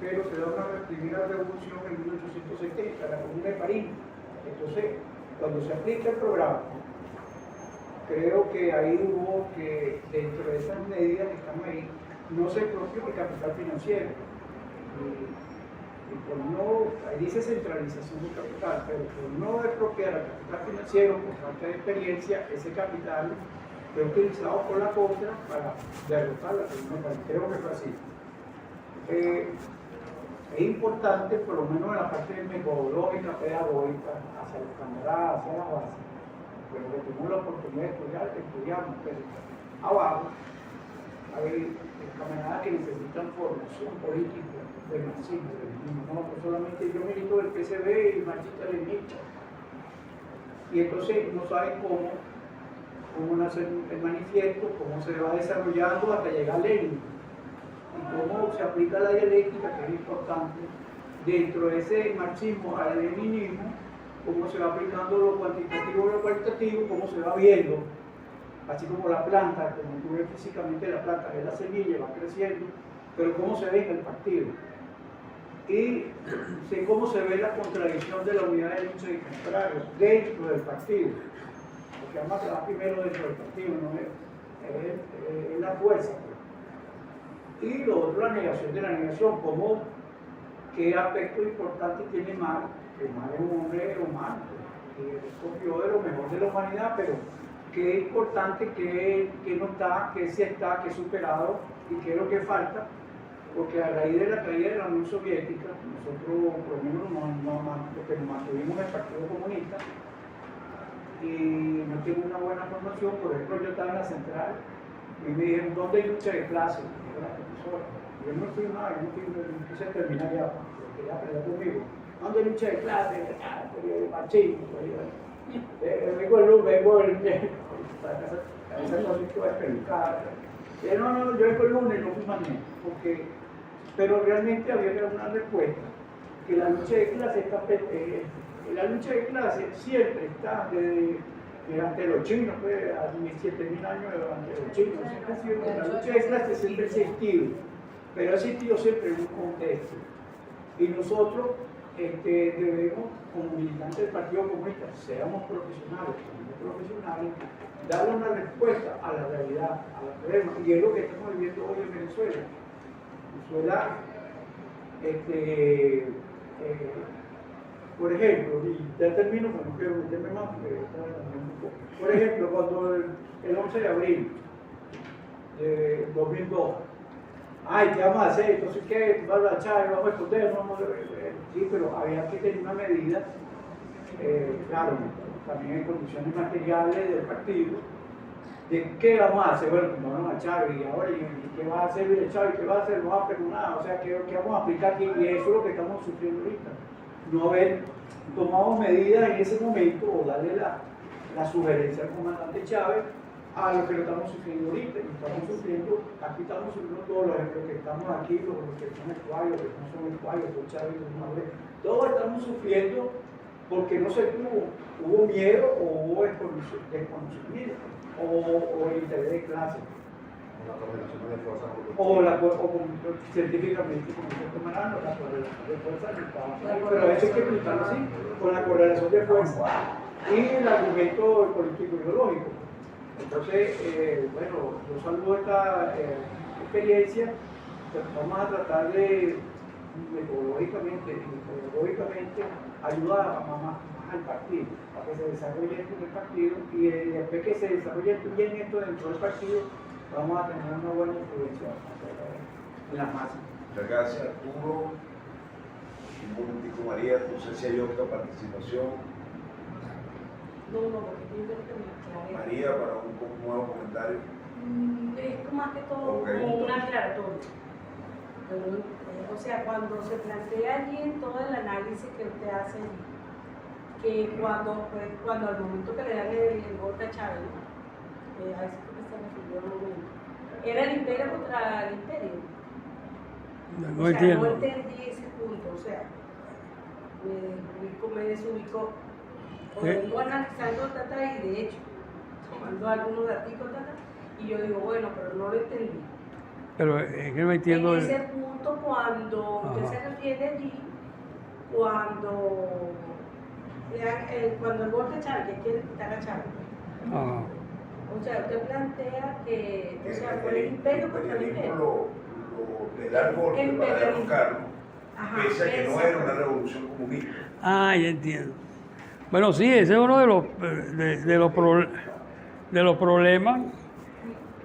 pero se da una primera revolución en 1870, la Comuna de París. Entonces, cuando se aplica el programa, creo que ahí hubo que, dentro de esas medidas que están ahí, no se expropió el capital financiero. Y por no, ahí dice centralización del capital, pero por no expropiar el capital financiero por falta de experiencia, ese capital fue utilizado por la contra para derrotar la Comuna de París. Creo que fue así. Es importante, por lo menos en la parte metodológica, pedagógica, hacia los camaradas, hacia la base, pero que tuvimos la oportunidad de estudiar, estudiamos, pero abajo hay camaradas que necesitan formación política del marxismo, no solamente yo milito del PCB y marxista-leninista, y entonces no saben cómo nace el manifiesto, cómo se va desarrollando hasta llegar a Lenin, y cómo se aplica la dialéctica, que es importante, dentro de ese marxismo al leninismo, cómo se va aplicando lo cuantitativo y lo cualitativo, cómo se va viendo, así como la planta, como tú ves físicamente la planta, es la semilla, va creciendo, pero cómo se ve en el partido. Y cómo se ve la contradicción de la unidad de lucha y contrarios dentro del partido, porque vamos a trabajar primero dentro del partido, no es la fuerza. Y lo otro, la negación de la negación, como qué aspecto importante tiene Marx, que Marx es un hombre humano, que copió de lo mejor de la humanidad, pero qué es importante, qué no está, qué sí está, qué es superado y qué es lo que falta, porque a raíz de la caída de la Unión Soviética, nosotros por lo menos nos mantuvimos en el Partido Comunista y no tengo una buena formación. Por ejemplo, yo estaba en la central y me dijeron, ¿dónde hay lucha de clase? Yo era profesora. Yo no fui nada, yo no quise terminar ya, porque quería pelear conmigo. ¿Dónde hay lucha de clase? Machismo. Vengo el esa cosa que va a explicar. No, yo vengo el lunes, no fui mañana, pero realmente había que dar una respuesta, que la lucha de clase está, la lucha de clase siempre está ante los chinos, pues, a 7.000 años ante los chinos, la lucha de clase siempre ha existido, pero ha existido siempre en un contexto, y nosotros debemos, como militantes del Partido Comunista, seamos profesionales, darle una respuesta a la realidad, a los problemas, y es lo que estamos viviendo hoy en Venezuela. Venezuela, por ejemplo, y ya termino, pero no quiero meterme más, por ejemplo, cuando el 11 de abril de 2002, ¿qué vamos a hacer? Entonces, ¿qué? ¿Vamos a echar? ¿Vamos a esconder? Sí, pero había que tener una medida, claro, también en condiciones materiales del partido, de qué vamos a hacer. Bueno, pues vamos a echar, y ahora, ¿y qué va a hacer el Chávez? ¿Qué va a hacer? No va a perdonar, o sea, ¿qué vamos a aplicar aquí? Y eso es lo que estamos sufriendo ahorita. No haber tomado medidas en ese momento o darle la sugerencia al comandante Chávez a lo que lo estamos sufriendo ahorita. Y estamos sufriendo, aquí estamos sufriendo todos los que estamos aquí, los que son escuadros, los que no son escuadros, los Chávez, todos estamos sufriendo porque no se hubo miedo o hubo desconocimiento o el interés de clase. Científicamente, como se tomarán, la correlación de fuerza, pero eso hay que explicarlo así, con la correlación de fuerza y el argumento político ideológico. Entonces, bueno, yo saludo esta experiencia, vamos a tratar de metodológicamente y pedagógicamente ayudar más al partido, a que se desarrolle esto en el partido, y después que se desarrolle bien esto dentro del partido, vamos a tener una buena influencia en las masas. Muchas gracias, Arturo. Un momentico, María, no sé si hay otra participación. No, porque yo creo que me aclaré. María, para un nuevo comentario. Esto más que todo como un aclaratorio. O sea, cuando se plantea allí en todo el análisis que usted hace, que cuando al momento que le dan el golpe a Chávez, a eso fue que se refirió al momento, era el imperio contra el imperio. No entiendo. No entendí ese punto, o sea, me desubicó. Vengo analizando y de hecho, tomando algunos datos, y yo digo, bueno, pero no lo entendí. Pero es que no entiendo. En ese punto, cuando usted se refiere allí, cuando el golpe Chávez, que quiere quitar a Chávez. O sea, usted plantea que fue el imperio contra el imperio. Le da el golpe para derrocarlo, pese a que no era una revolución comunista. Ya entiendo. Bueno, sí, ese es uno de los problemas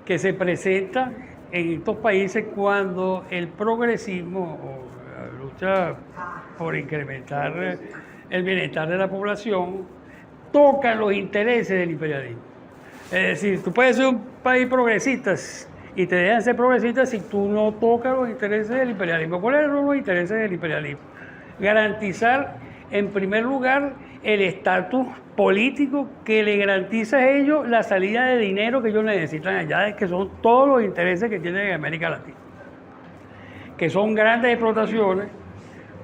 que se presentan en estos países cuando el progresismo o la lucha por incrementar el bienestar de la población toca los intereses del imperialismo. Es decir, tú puedes ser un país progresista y te dejan ser progresista si tú no tocas los intereses del imperialismo. ¿Cuáles son los intereses del imperialismo? Garantizar, en primer lugar, el estatus político que le garantiza a ellos la salida de dinero que ellos necesitan allá, que son todos los intereses que tienen en América Latina, que son grandes explotaciones,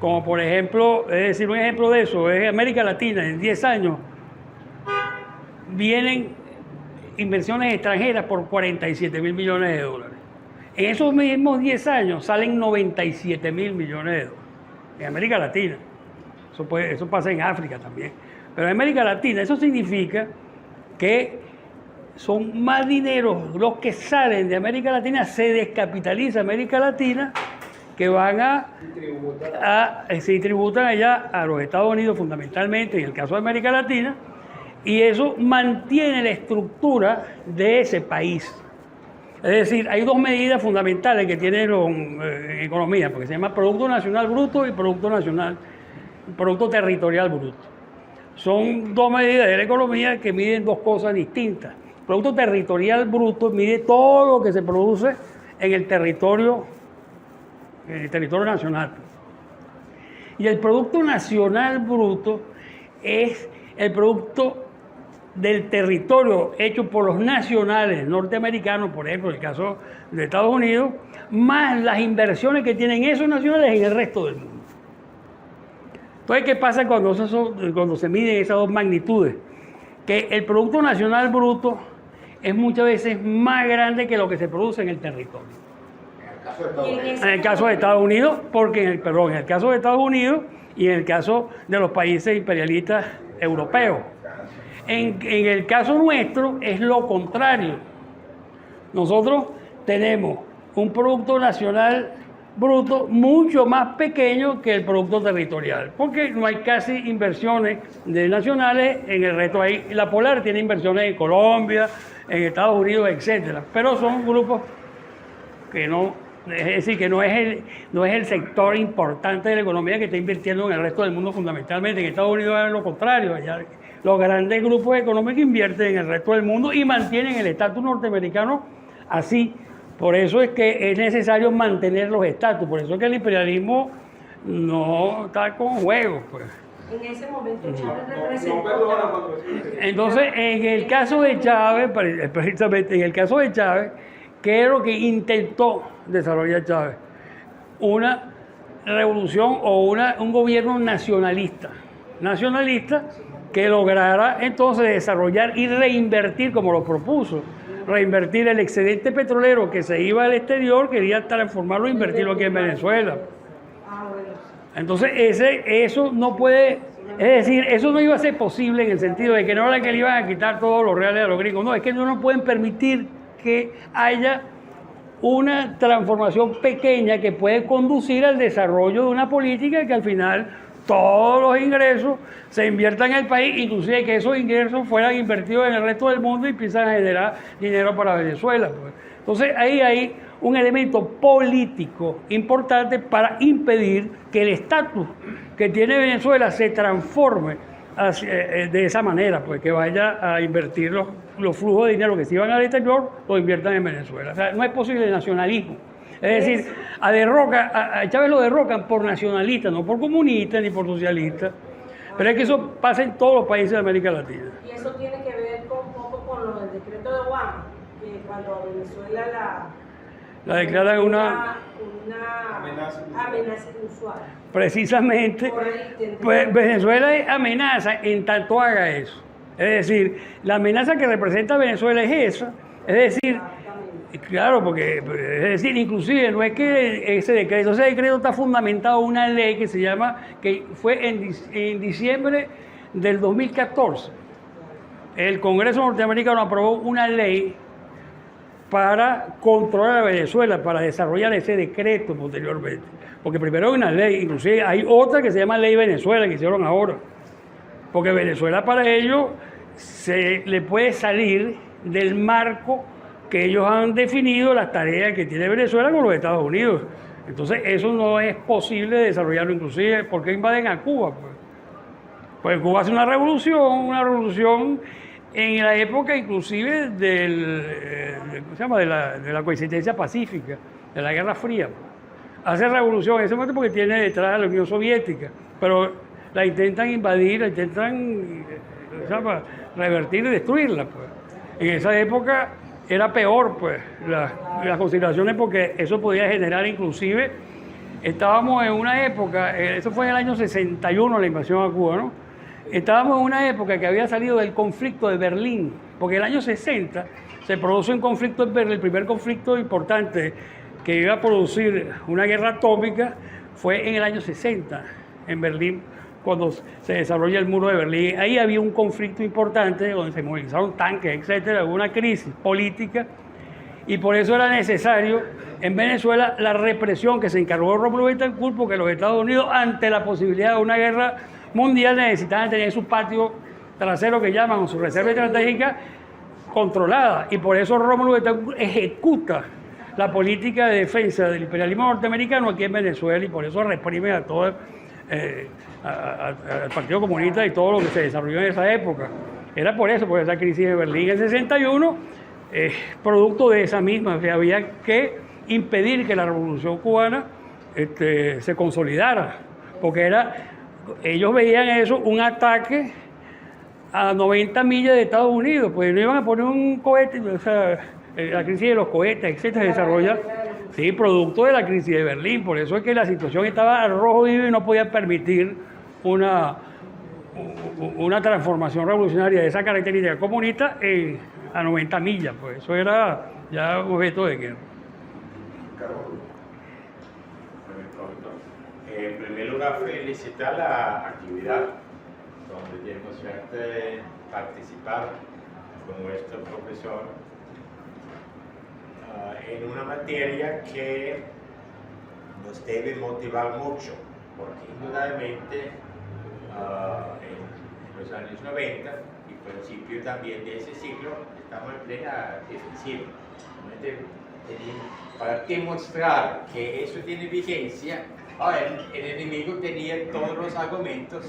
como por ejemplo, es decir, un ejemplo de eso, es América Latina, en 10 años vienen inversiones extranjeras por 47.000 millones de dólares. En esos mismos 10 años salen 97.000 millones de dólares en América Latina. Eso pasa en África también. Pero en América Latina, eso significa que son más dinero los que salen de América Latina, se descapitaliza América Latina, que van se tributan allá a los Estados Unidos fundamentalmente, en el caso de América Latina, y eso mantiene la estructura de ese país. Es decir, hay dos medidas fundamentales que tiene en economía, porque se llama Producto Nacional Bruto y Producto Territorial Bruto. Son dos medidas de la economía que miden dos cosas distintas. El Producto Territorial Bruto mide todo lo que se produce en el territorio nacional. Y el Producto Nacional Bruto es el producto del territorio hecho por los nacionales norteamericanos, por ejemplo, en el caso de Estados Unidos, más las inversiones que tienen esos nacionales en el resto del mundo. Entonces, ¿qué pasa cuando se miden esas dos magnitudes? Que el Producto Nacional Bruto es muchas veces más grande que lo que se produce en el territorio. En el caso de Estados Unidos, en el caso de Estados Unidos y en el caso de los países imperialistas europeos. En el caso nuestro es lo contrario. Nosotros tenemos un Producto Nacional Bruto mucho más pequeño que el Producto Territorial, porque no hay casi inversiones nacionales en el resto. Ahí la Polar tiene inversiones en Colombia, en Estados Unidos, etcétera, pero son grupos que no, es decir, que no es el sector importante de la economía que está invirtiendo en el resto del mundo fundamentalmente. En Estados Unidos es lo contrario, allá los grandes grupos económicos invierten en el resto del mundo y mantienen el estatus norteamericano así. Por eso es que es necesario mantener los estatus, por eso es que el imperialismo no está con juegos, pues. En ese momento Chávez representó. Entonces, en el caso de Chávez, precisamente en el caso de Chávez, ¿qué es lo que intentó desarrollar Chávez? Una revolución o un gobierno nacionalista que lograra entonces desarrollar y reinvertir, como lo propuso, reinvertir el excedente petrolero que se iba al exterior, quería transformarlo e invertirlo aquí en Venezuela. Entonces eso no puede, es decir, eso no iba a ser posible en el sentido de que no era que le iban a quitar todos los reales a los gringos, no, es que no pueden permitir que haya una transformación pequeña que puede conducir al desarrollo de una política que al final todos los ingresos se inviertan en el país, inclusive que esos ingresos fueran invertidos en el resto del mundo y empiezan a generar dinero para Venezuela, pues. Entonces ahí hay un elemento político importante para impedir que el estatus que tiene Venezuela se transforme de esa manera, pues que vaya a invertir los flujos de dinero que se iban al exterior, los inviertan en Venezuela. O sea, no es posible el nacionalismo. Es decir, a Chávez lo derrocan por nacionalista, no por comunista ni por socialista. Pero es que eso pasa en todos los países de América Latina. Y eso tiene que ver un poco con lo del decreto de Obama, que cuando a Venezuela la declaran una amenaza inusual. Precisamente, pues Venezuela es amenaza en tanto haga eso. Es decir, la amenaza que representa Venezuela es esa. Es decir, claro, porque, es decir, inclusive no es que ese decreto está fundamentado en una ley que se llama, que fue en diciembre del 2014. El Congreso norteamericano aprobó una ley para controlar a Venezuela, para desarrollar ese decreto posteriormente. Porque primero hay una ley, inclusive hay otra que se llama Ley Venezuela, que hicieron ahora. Porque Venezuela para ellos se le puede salir del marco que ellos han definido las tareas que tiene Venezuela con los Estados Unidos. Entonces eso no es posible desarrollarlo, inclusive porque invaden a Cuba. Pues Cuba hace una revolución en la época inclusive de la coexistencia pacífica, de la Guerra Fría. Hace revolución en ese momento porque tiene detrás a la Unión Soviética, pero la intentan invadir, la intentan revertir y destruirla. Pues. En esa época era peor pues las consideraciones porque eso podía generar inclusive, estábamos en una época, eso fue en el año 61 la invasión a Cuba, ¿no? Estábamos en una época que había salido del conflicto de Berlín, porque en el año 60 se produce un conflicto en Berlín, el primer conflicto importante que iba a producir una guerra atómica fue en el año 60 en Berlín, cuando se desarrolla el muro de Berlín. Ahí había un conflicto importante donde se movilizaron tanques, etcétera, hubo una crisis política y por eso era necesario en Venezuela la represión que se encargó Rómulo Betancourt, porque los Estados Unidos ante la posibilidad de una guerra mundial necesitaban tener su patio trasero que llaman, o su reserva estratégica controlada. Y por eso Rómulo Betancourt ejecuta la política de defensa del imperialismo norteamericano aquí en Venezuela y por eso reprime a todo al Partido Comunista y todo lo que se desarrolló en esa época. Era por eso, por esa crisis de Berlín en 61, producto de esa misma, que había que impedir que la Revolución Cubana se consolidara, porque ellos veían eso un ataque a 90 millas de Estados Unidos, pues no iban a poner un cohete, o sea, la crisis de los cohetes, etcétera, se desarrolla, sí, producto de la crisis de Berlín, por eso es que la situación estaba al rojo vivo y no podía permitir una transformación revolucionaria de esa característica comunista a 90 millas, pues eso era ya objeto de guerra. En primer lugar, felicitar la actividad donde tenemos suerte de participar con nuestro profesor en una materia que nos debe motivar mucho, porque indudablemente en los años 90 y principio también de ese siglo estamos en plena defensiva. Para demostrar que eso tiene vigencia, el enemigo tenía todos los argumentos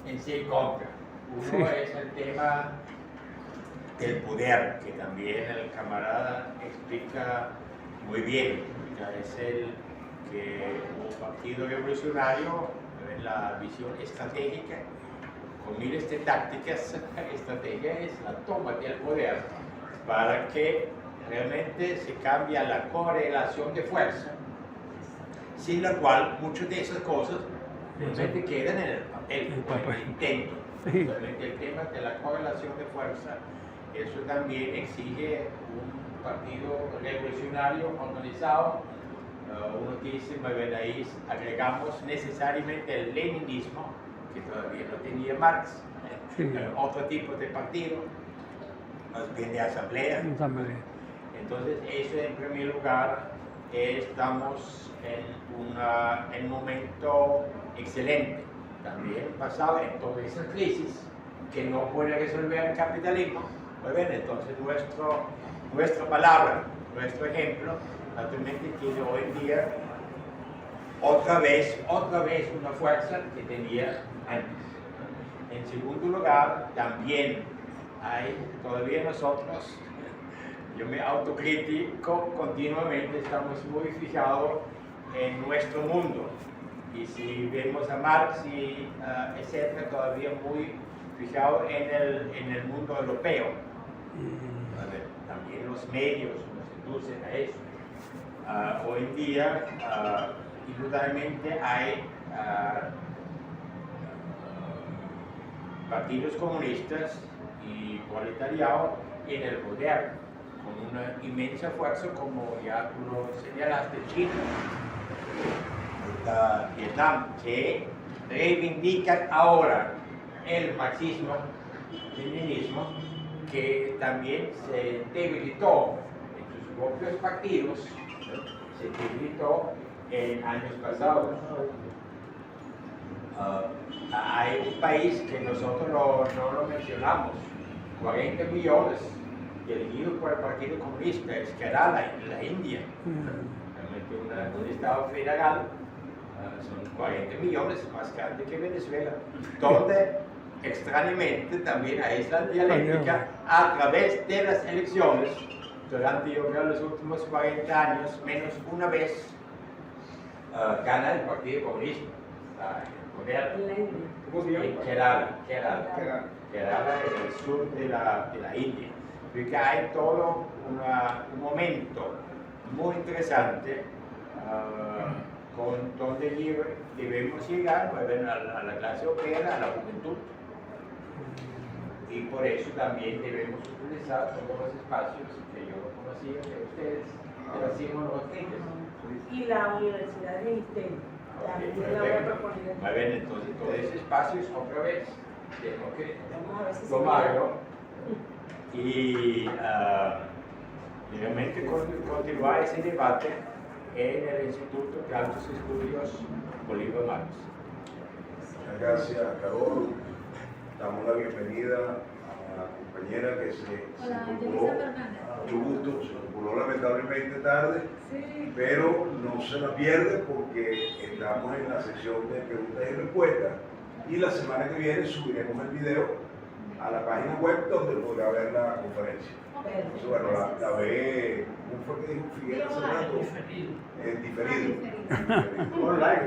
en sí y contra. Uno es el tema del poder, que también el camarada explica muy bien. Es el que un partido revolucionario, en la visión estratégica, con miles de tácticas, la estrategia es la toma del poder para que realmente se cambie la correlación de fuerza, sin la cual muchas de esas cosas realmente quedan en el papel, en el intento. Realmente el tema de la correlación de fuerza, eso también exige un partido revolucionario organizado. Uno dice, ahí agregamos necesariamente el leninismo, que todavía no tenía Marx, otro tipo de partido, más bien de asamblea. Entonces, eso en primer lugar, estamos en un momento excelente. También basado en todas esas crisis que no puede resolver el capitalismo. Muy bien, entonces nuestra palabra, nuestro ejemplo, naturalmente tiene hoy en día otra vez una fuerza que tenía antes. En segundo lugar, también hay todavía nosotros, yo me autocritico continuamente, estamos muy fijados en nuestro mundo. Y si vemos a Marx y etcétera, todavía muy fijados en el mundo europeo. También los medios nos inducen a eso. Hoy en día, indudablemente hay partidos comunistas y proletariado en el poder, con una inmensa fuerza, como ya tú lo señalaste, China, Vietnam, que reivindican ahora el marxismo, leninismo, que también se debilitó en sus propios partidos, se debilitó en años pasados. Hay un país que nosotros no lo mencionamos, 40 millones, dirigido por el Partido Comunista, es Kerala, en la India. Realmente un estado federal, son 40 millones, más grande que Venezuela, donde extrañamente también hay esta dialéctica a través de las elecciones. Durante yo creo los últimos 40 años, menos una vez, gana el Partido Comunista. ¿Cómo se llama? Kerala, en el sur de la India. Porque hay todo un momento muy interesante con donde debemos llegar a la clase obrera, a la juventud. Y por eso también debemos utilizar todos los espacios que yo conocía de ustedes, que hacíamos los clientes. Y la Universidad de Ministerio. También la voy a proponer. Muy bien, entonces todos esos espacios otra vez tengo que tomarlo y realmente continuar ese debate en el Instituto de Altos Estudios Bolívar Marx. Muchas gracias, Carol. damos la bienvenida a la compañera que se incorporó. Mucho gusto, se incorporó lamentablemente tarde, pero no se la pierde porque estamos en la sección de preguntas y respuestas y la semana que viene subiremos el video a la página web donde podrá ver la conferencia. Entonces, bueno, la ve, ¿cómo fue que dijo Figueroa hace rato? Diferido. Online.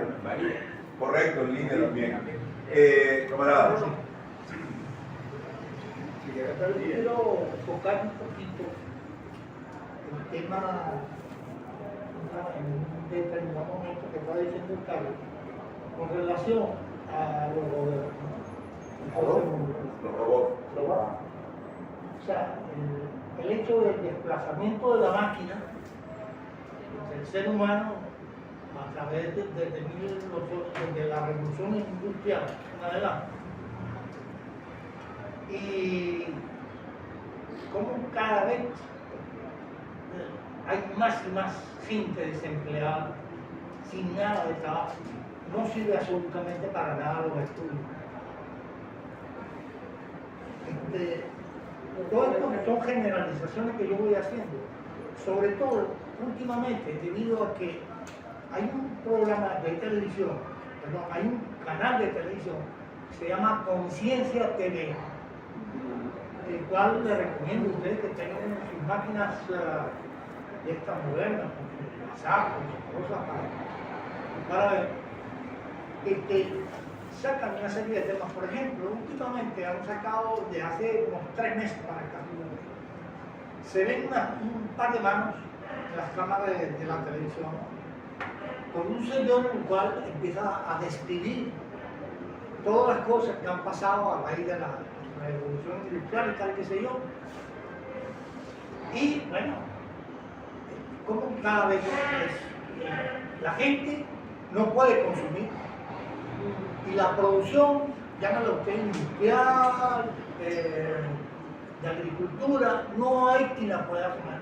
Correcto, en línea también. Camarada. Quiero tocar un poquito el tema en un determinado momento que está diciendo Carlos con relación a los robots. Los robots. O sea, el hecho del desplazamiento de la máquina del ser humano a través de la revolución industrial en adelante. Y como cada vez hay más y más gente desempleada, sin nada de trabajo, no sirve absolutamente para nada los estudios. Todo esto son generalizaciones que yo voy haciendo, sobre todo últimamente debido a que hay un programa de televisión, hay un canal de televisión que se llama Conciencia TV, el cual le recomiendo a ustedes que tengan sus máquinas de estas modernas, con WhatsApp, con cosas para ver, sacan una serie de temas. Por ejemplo, últimamente han sacado de hace unos 3 meses para acá, se ven un par de manos en las cámaras de la televisión, con un señor en el cual empieza a describir todas las cosas que han pasado a raíz de la revolución industrial y tal, qué sé yo. Y bueno, como cada vez la gente no puede consumir y la producción, llámalo usted industrial, de agricultura, no hay quien la pueda tomar.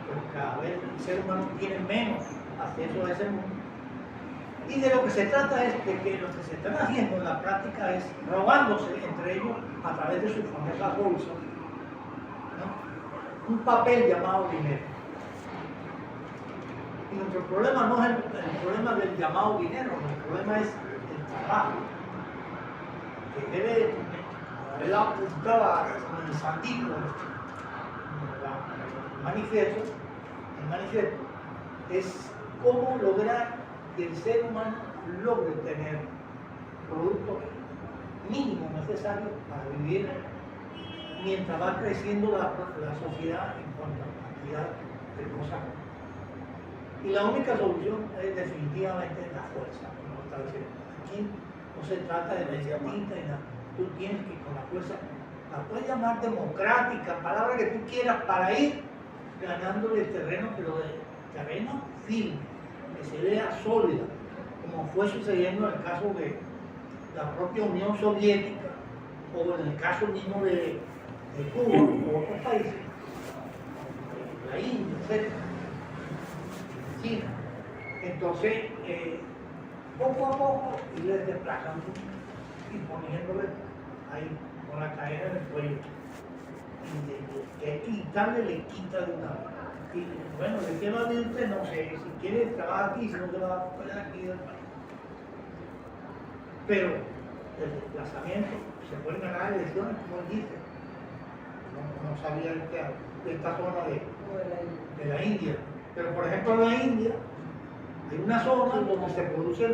Porque cada vez el ser humano tiene menos acceso a ese mundo. Y de lo que se trata es de que lo que se están haciendo en la práctica es robándose entre ellos a través de sus famosas bolsas, ¿no?, un papel llamado dinero. Y nuestro problema no es el problema del llamado dinero, el problema es el trabajo, que debe, él apuntaba en el Santiago, el manifiesto, es cómo lograr que el ser humano logre tener productos mínimos necesarios para vivir mientras va creciendo la sociedad en cuanto a cantidad de cosas. Y la única solución es definitivamente la fuerza, como está diciendo. Aquí no se trata de mediatita y nada. Tú tienes que con la fuerza, la puedes llamar democrática, palabra que tú quieras, para ir ganándole terreno, pero de terreno firme, que se vea sólida, como fue sucediendo en el caso de la propia Unión Soviética o en el caso mismo de Cuba o otros países, la India, etc. China. Entonces, poco a poco irles desplazando y poniéndole ahí con la cadena en el cuello. Y quitarle le quita de una vez. Y bueno, ¿de qué va a vivir usted? No sé, si quiere trabajar aquí, si no se va a poner aquí del país. Pero el desplazamiento, se pueden ganar elecciones, como él dice. No sabía de esta zona de la India. Pero por ejemplo en la India hay una zona donde se produce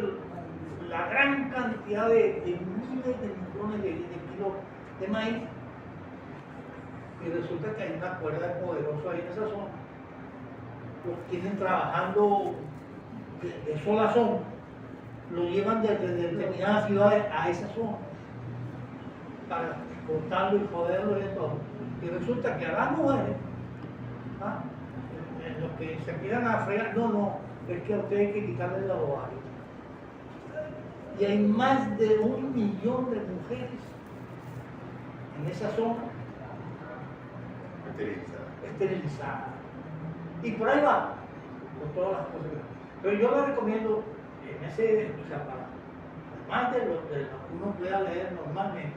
la gran cantidad de miles de millones de kilos de maíz, y resulta que hay una cuerda de poderosos ahí en esa zona. Los tienen trabajando de zona a zona, lo llevan desde determinadas ciudades a esa zona para cortarlo y joderlo y todo. Y resulta que a las mujeres, en los que se empiezan a fregar, no, es que a usted hay que quitarle el ovario. Y hay más de 1 millón de mujeres en esa zona esterilizadas. Y por ahí va, con todas las cosas. Pero yo le recomiendo, en ese, o sea, además de lo que uno pueda leer normalmente,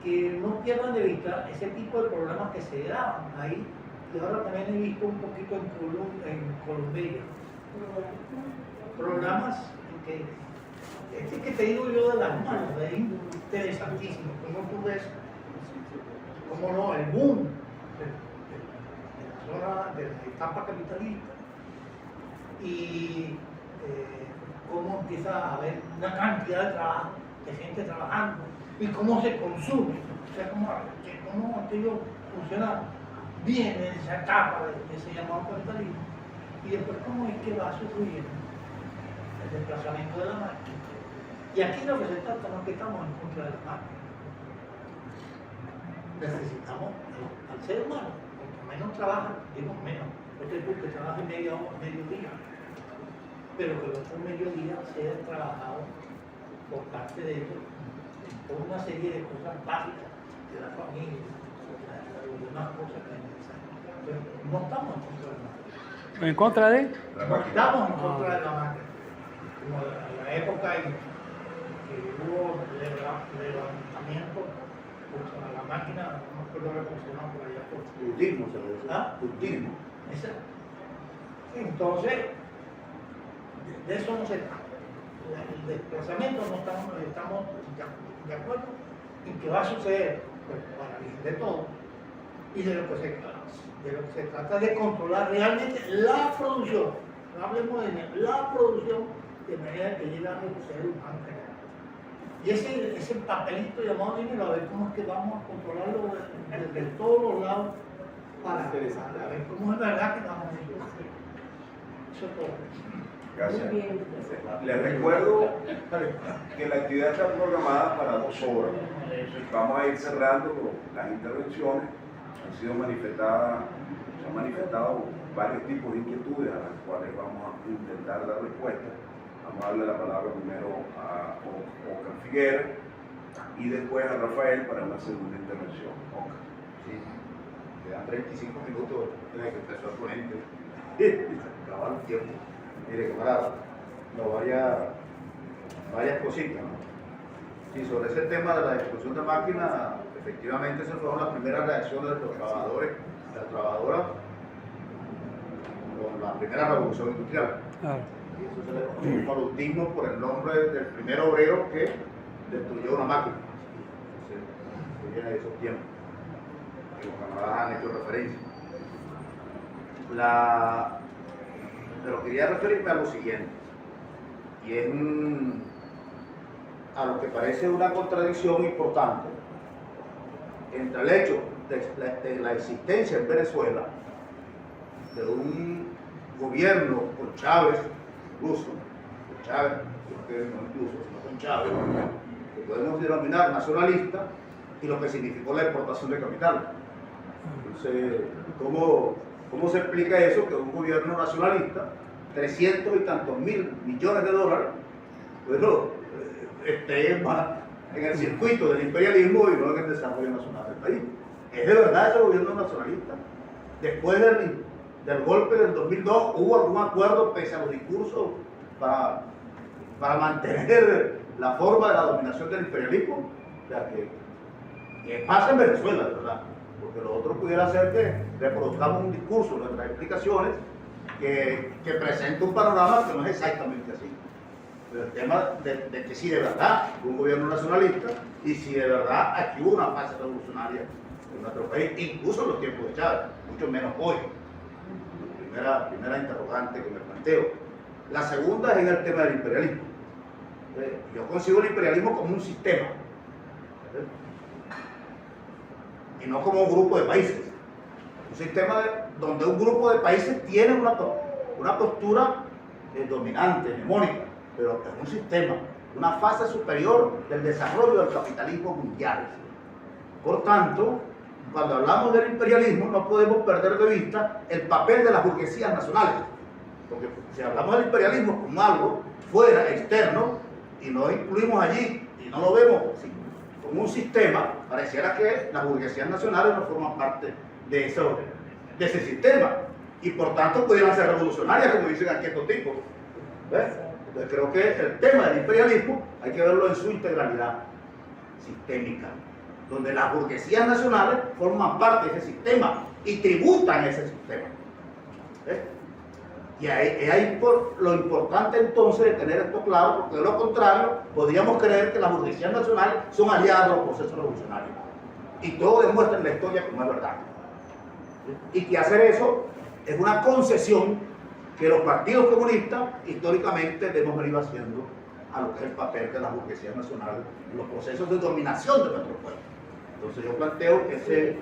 que no pierdan de vista ese tipo de problemas que se daban ahí. Y ahora también he visto un poquito en Colombia programas que, este que te digo yo de las manos, es interesantísimo. Como tú ves, cómo no, el boom de la zona, de la etapa capitalista, y cómo empieza a haber una cantidad de trabajo, de gente trabajando, y cómo se consume, o sea, cómo aquello funciona bien en esa etapa de ese llamado capitalismo, y después cómo es que va sucediendo el desplazamiento de la máquina. Y aquí lo que se trata no es que estamos en contra de la máquina. Necesitamos al ser humano, cuanto menos trabaja, digo menos, porque tú que trabajas medio día, pero que el otro mediodía sea trabajado por parte de ellos por una serie de cosas básicas de la familia, de demás cosas que es necesario. Pero no estamos en contra de la máquina. ¿En contra de? Estamos en contra de la máquina. Como en la época en que hubo levantamiento contra la máquina, no me acuerdo cómo se llama por allá. Cultismo, se lo dice. ¿Ah? Cultismo. Exacto. Entonces, de eso no se trata. El desplazamiento no estamos de acuerdo en que va a suceder, pues, para bien de todo, y de lo que se trata de controlar realmente la producción. No hablemos de la producción de manera que llegue a ser humano. Y ese papelito llamado dinero, a ver cómo es que vamos a controlarlo desde todos los lados para ver cómo es verdad que vamos a hacer. Eso es todo. Gracias. Muy bien. Les recuerdo que la actividad está programada para 2 horas. Vamos a ir cerrando las intervenciones. Se han manifestado varios tipos de inquietudes a las cuales vamos a intentar dar respuesta. Vamos a darle la palabra primero a Oscar Figuera y después a Rafael para una segunda intervención. Oscar. Sí, quedan 35 minutos desde que empezó el ponente. Se acaba el tiempo. Mire, camarada, no, varias cositas, ¿no? Sí, sobre ese tema de la destrucción de máquinas, efectivamente esas fueron las primeras reacciones de los trabajadores, de las trabajadoras, con la primera revolución industrial. Y eso se le conoce como productismo por el nombre del primer obrero que destruyó una máquina. Entonces, viene de esos tiempos, que los camaradas han hecho referencia. Pero quería referirme a lo siguiente, y es a lo que parece una contradicción importante entre el hecho de la existencia en Venezuela de un gobierno con Chávez, incluso, con Chávez, creo que no incluso, sino con Chávez, que podemos denominar nacionalista, y lo que significó la exportación de capital. Entonces, ¿cómo se explica eso? Que un gobierno nacionalista, 300 y tantos mil millones de dólares, bueno, esté en el circuito del imperialismo y no en el desarrollo nacional del país. ¿Es de verdad ese gobierno nacionalista? Después del golpe del 2002, ¿hubo algún acuerdo, pese a los discursos, para mantener la forma de la dominación del imperialismo? O sea, que pasa en Venezuela, de verdad. Porque lo otro pudiera ser que reproduzcamos un discurso, nuestras explicaciones, que presenta un panorama que no es exactamente así. Pero el tema de que si de verdad hubo un gobierno nacionalista y si de verdad aquí hubo una fase revolucionaria en nuestro país, incluso en los tiempos de Chávez, mucho menos hoy. Primera interrogante que me planteo. La segunda es en el tema del imperialismo. Yo consigo el imperialismo como un sistema, y no como un grupo de países. Un sistema donde un grupo de países tiene una postura dominante, hegemónica, pero es un sistema, una fase superior del desarrollo del capitalismo mundial. Por tanto, cuando hablamos del imperialismo no podemos perder de vista el papel de las burguesías nacionales, porque si hablamos del imperialismo como algo fuera, externo, y no incluimos allí, y no lo vemos como un sistema, pareciera que las burguesías nacionales no forman parte de ese sistema, y por tanto pudieran ser revolucionarias, como dicen aquí estos tipos. ¿Ves? Entonces creo que el tema del imperialismo hay que verlo en su integralidad sistémica. donde las burguesías nacionales forman parte de ese sistema y tributan ese sistema. Y ahí por lo importante entonces de tener esto claro, porque de lo contrario podríamos creer que las burguesías nacionales son aliadas de los procesos revolucionarios. Y todo demuestra en la historia que no es verdad. Y que hacer eso es una concesión que los partidos comunistas históricamente hemos venido haciendo a lo que es el papel de las burguesías nacionales en los procesos de dominación de nuestro pueblo. Entonces yo planteo que ese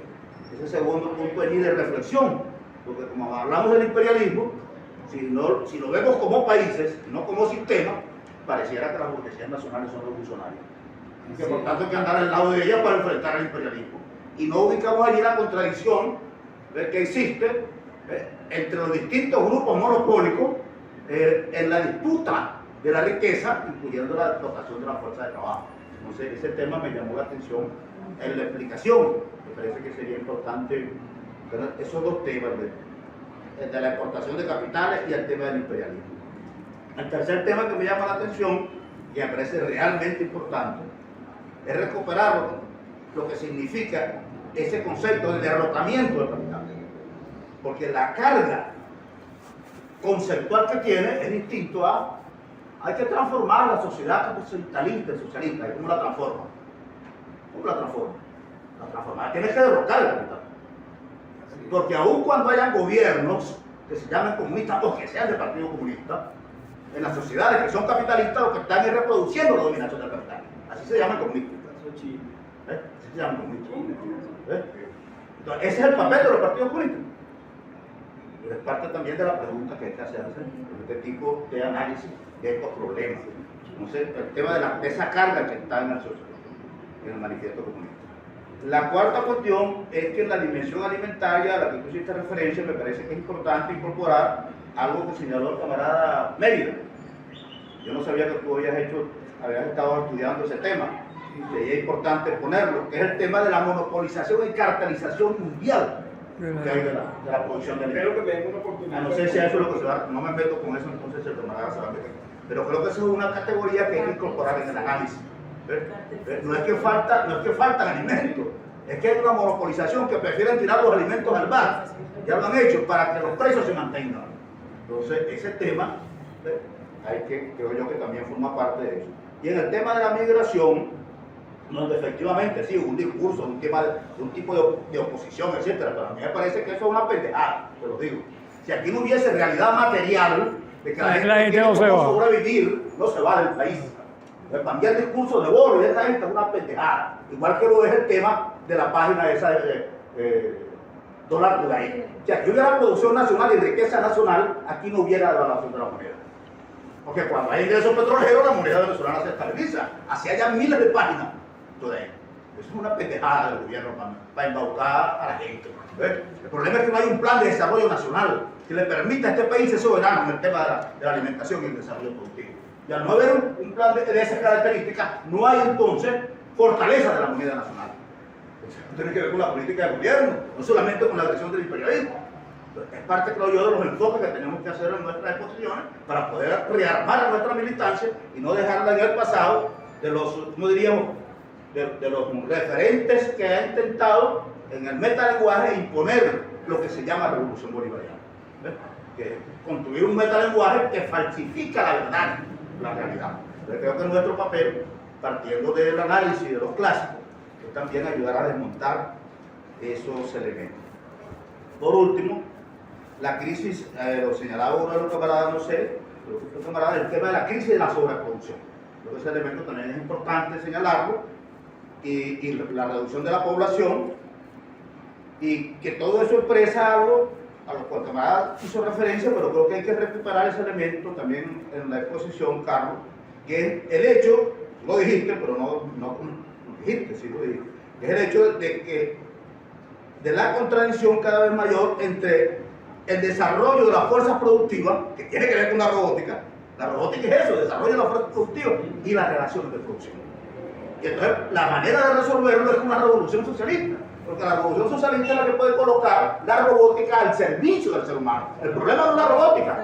segundo punto allí de reflexión, porque como hablamos del imperialismo, si lo vemos como países y no como sistema, pareciera que las burguesías nacionales son revolucionarias. Y que por tanto hay que andar al lado de ellas para enfrentar el imperialismo. Y no ubicamos allí la contradicción que existe entre los distintos grupos monopólicos en la disputa de la riqueza, incluyendo la explotación de la fuerza de trabajo. Entonces ese tema me llamó la atención en la explicación. Me parece que sería importante esos dos temas, de la exportación de capitales y el tema del imperialismo. El tercer tema que me llama la atención y me parece realmente importante es recuperar lo que significa ese concepto de derrotamiento del capital, porque la carga conceptual que tiene es distinto a hay que transformar la sociedad capitalista, socialista. ¿Y cómo la transforma? ¿Cómo la transforma? La transforma, tienes que derrotar el capital. Porque aun cuando hayan gobiernos que se llamen comunistas o que sean del Partido Comunista, en las sociedades que son capitalistas lo que están es reproduciendo la dominación del capital. Así se llaman comunistas. Así se llaman comunistas. Entonces, ese es el papel de los partidos comunistas. Pero es parte también de la pregunta que hay que hacerse en este tipo de análisis de estos problemas. Entonces, el tema de esa carga que está en el manifiesto comunista. La cuarta cuestión es que en la dimensión alimentaria a la que tú hiciste referencia, me parece que es importante incorporar algo que señaló el camarada Mérida. Yo no sabía que tú habías estado estudiando ese tema, y es importante ponerlo, que es el tema de la monopolización y cartelización mundial que hay de la producción de alimentos. Espero que me den una oportunidad. No sé si eso es lo que se va, no me meto con eso, entonces el camarada se va a meter. Pero creo que eso es una categoría que hay que incorporar en el análisis. No es que faltan alimentos, es que hay una monopolización que prefieren tirar los alimentos al mar. Ya lo han hecho para que los precios se mantengan. Entonces, ese tema, creo yo que también forma parte de eso. Y en el tema de la migración, donde efectivamente sí hubo un discurso, un tipo de oposición, etcétera, pero a mí me parece que eso es una pendejada, te lo digo. Si aquí no hubiese realidad material de que la gente no tiene cómo sobrevivir, no se va del país. Para mí el discurso de Boro y de esta gente es una pendejada. Igual que lo es el tema de la página esa de dólar de ahí. Si aquí hubiera producción nacional y riqueza nacional, aquí no hubiera devaluación de la moneda. Porque cuando hay ingresos petroleros, la moneda venezolana se estabiliza. Así haya miles de páginas. Entonces, eso es una pendejada del gobierno para embaucar a la gente. El problema es que no hay un plan de desarrollo nacional que le permita a este país ser soberano en el tema de la alimentación y el desarrollo productivo. Y al no haber un plan de esas características, no hay entonces fortaleza de la moneda nacional. Eso tiene que ver con la política de gobierno, no solamente con la agresión del imperialismo. Entonces, es parte, creo yo, de los enfoques que tenemos que hacer en nuestras exposiciones para poder rearmar a nuestra militancia y no dejarla en el pasado de los, ¿cómo diríamos?, de los referentes que ha intentado en el metalenguaje imponer lo que se llama revolución bolivariana. Que construir un metalenguaje que falsifica la verdad, la realidad. Entonces creo que nuestro papel, partiendo del análisis de los clásicos, es también ayudar a desmontar esos elementos. Por último, la crisis, lo señalaba uno de los camaradas, no sé, los camaradas, el tema de la crisis de la sobreproducción. Creo que ese elemento también es importante señalarlo, y la reducción de la población, y que todo eso expresa algo a lo cual el camarada hizo referencia, pero creo que hay que recuperar ese elemento también en la exposición, Carlos, que es el hecho, lo dijiste, pero no dijiste, sí lo dijiste, que es el hecho de la contradicción cada vez mayor entre el desarrollo de las fuerzas productivas, que tiene que ver con la robótica es eso, el desarrollo de las fuerzas productivas y las relaciones de producción. Y entonces la manera de resolverlo es una revolución socialista. Porque la revolución socialista es la que puede colocar la robótica al servicio del ser humano. El problema no es la robótica.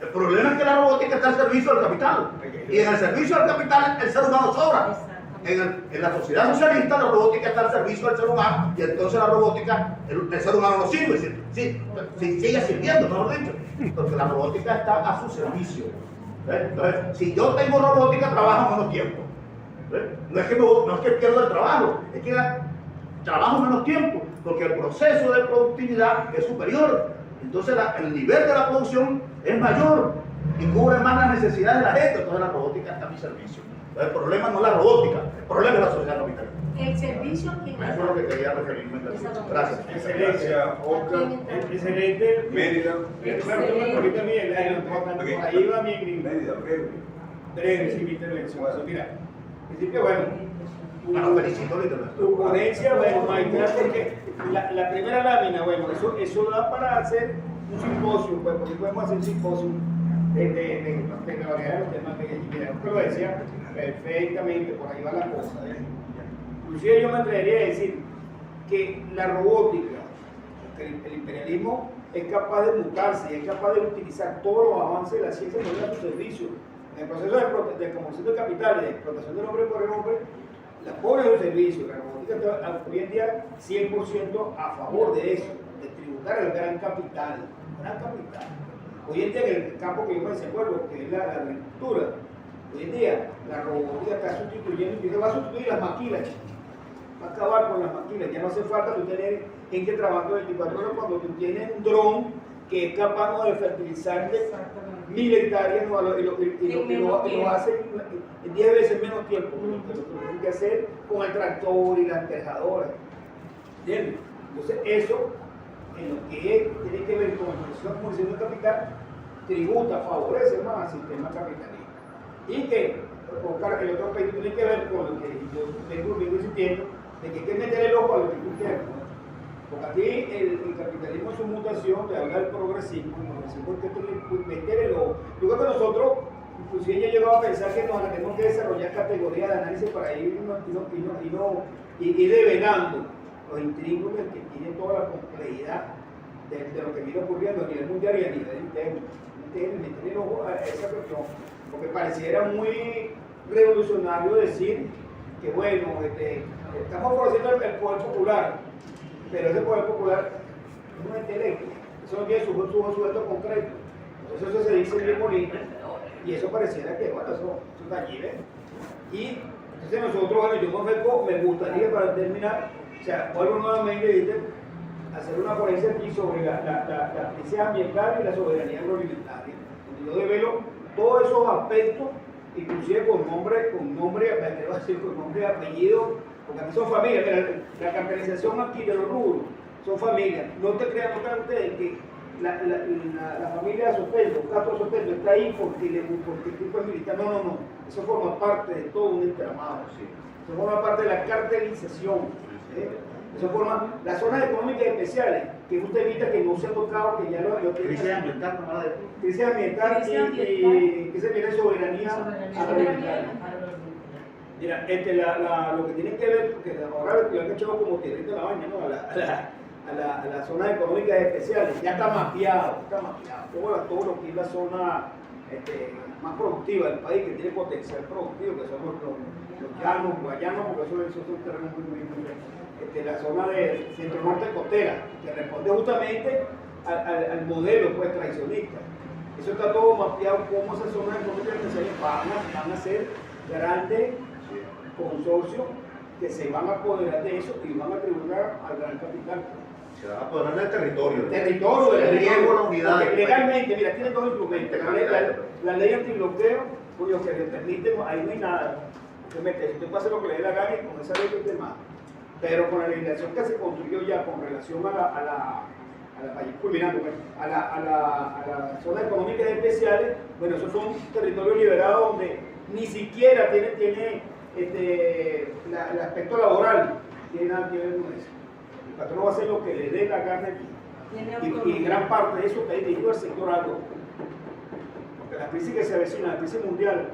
El problema es que la robótica está al servicio del capital. Y en el servicio del capital el ser humano sobra. En la sociedad socialista la robótica está al servicio del ser humano y entonces la robótica, el ser humano no sirve, sigue sirviendo, mejor dicho, porque la robótica está a su servicio. Entonces, si yo tengo robótica, trabajo menos tiempo. No es que pierdo el trabajo, es que trabajo menos tiempo, porque el proceso de productividad es superior. Entonces el nivel de la producción es mayor y cubre más las necesidades de la gente. Entonces la robótica está a mi servicio. Entonces, el problema no es la robótica, el problema es la sociedad capitalista. El servicio que Eso es lo que quería referirme. Gracias. Excelente. Excelente. Mérida. Ahorita ahí va mi Mérida, breve. breve, sí, mi intervención. Mira, en principio, bueno, Felicito la intervención. tu ponencia, bueno, magistral, porque la primera lámina, bueno, eso da para hacer un simposio, pues, porque podemos hacer un simposio de los temas pequeños. Mira, usted lo decía perfectamente, por ahí va la cosa. Inclusive yo me atrevería a decir que la robótica, el imperialismo es capaz de mutarse y es capaz de utilizar todos los avances de la ciencia a su servicio. En el proceso de acumulación de capital y de explotación del hombre por el hombre, la pone a su servicio. La robótica está hoy en día 100% a favor de eso, de tributar el gran capital. Hoy en día en el campo que yo me desenvuelvo, que es la agricultura, hoy en día la robótica está sustituyendo, y va a sustituir las maquilas, va a acabar con las maquilas. Ya no hace falta tú tener gente trabajando 24 horas cuando tú tienes un dron que es capaz de fertilizarte 1000 hectáreas y lo hace en 10 veces menos tiempo que lo que tienen que hacer con el tractor y las tejadoras. ¿Entiendes? Entonces eso, en lo que tiene que ver con el proceso de acumulación de capital, tributa, favorece más al sistema capitalista. Y que, el otro país tiene que ver con lo que yo vengo insistiendo, de que hay que meter el ojo a lo que tú quieras. Porque aquí el capitalismo en su mutación, de hablar del progresismo, es que meter el ojo. Yo creo que nosotros, inclusive yo he llegado a pensar que nos tenemos que desarrollar categorías de análisis para ir develando los intríngulos que tiene toda la complejidad de lo que viene ocurriendo a nivel mundial y a nivel interno. Meter el ojo a esa cuestión, porque pareciera muy revolucionario decir que bueno, estamos favoreciendo el poder popular, pero ese poder popular es un intelecto, eso no tiene su sujeto concreto. Entonces eso se dice bien bonito y eso pareciera que bueno, eso está allí, ¿ves? Y entonces nosotros, bueno, yo me gustaría para terminar, o sea, vuelvo nuevamente ¿viste? Hacer una ponencia aquí sobre la crisis ambiental y la soberanía agroalimentaria, donde yo develo todos esos aspectos, inclusive con nombre y apellido, porque aquí son familias. Mira, la capitalización aquí de los rubros son familias. No crean ustedes que la familia Sotelo, Castro Sotelo, está ahí porque el tipo es militar. No. Eso forma parte de todo un entramado. Eso forma parte de la cartelización. Eso forma las zonas económicas especiales, que usted evita que no se ha tocado, que ya lo tiene. Crisis ambiental, crisis ambiental y que se viene soberanía agroalimentaria. Mira, lo que tiene que ver, porque ahora lo han hecho como tierrita la baña, ¿no? A las zonas económicas especiales, ya está mapeado. Todo lo que es la zona más productiva del país, que tiene potencial productivo, que son los llanos, guayanos, porque esos son terrenos muy la zona de centro-norte costera, que responde justamente al modelo pues, tradicionalista. Eso está todo mapeado, cómo esas zonas económicas especiales van a ser grandes consorcios que se van a apoderar de eso y van a tributar al gran capital. Se van a apoderar del territorio. Del riesgo, la unidad. Legalmente, mira, tienen dos instrumentos. La ley antibloqueo, cuyo que le permite, ahí no hay nada. Usted puede hacer lo que le dé la gana y con esa ley usted más. Pero con la legislación que se construyó ya con relación a la zonas económicas especiales, bueno, esos son territorios liberados donde ni siquiera tiene el aspecto laboral, tiene nada que ver con eso. El patrón va a hacer lo que le dé la gana aquí. Y gran parte de eso está dirigido al sector agro. Porque la crisis que se avecina, la crisis mundial,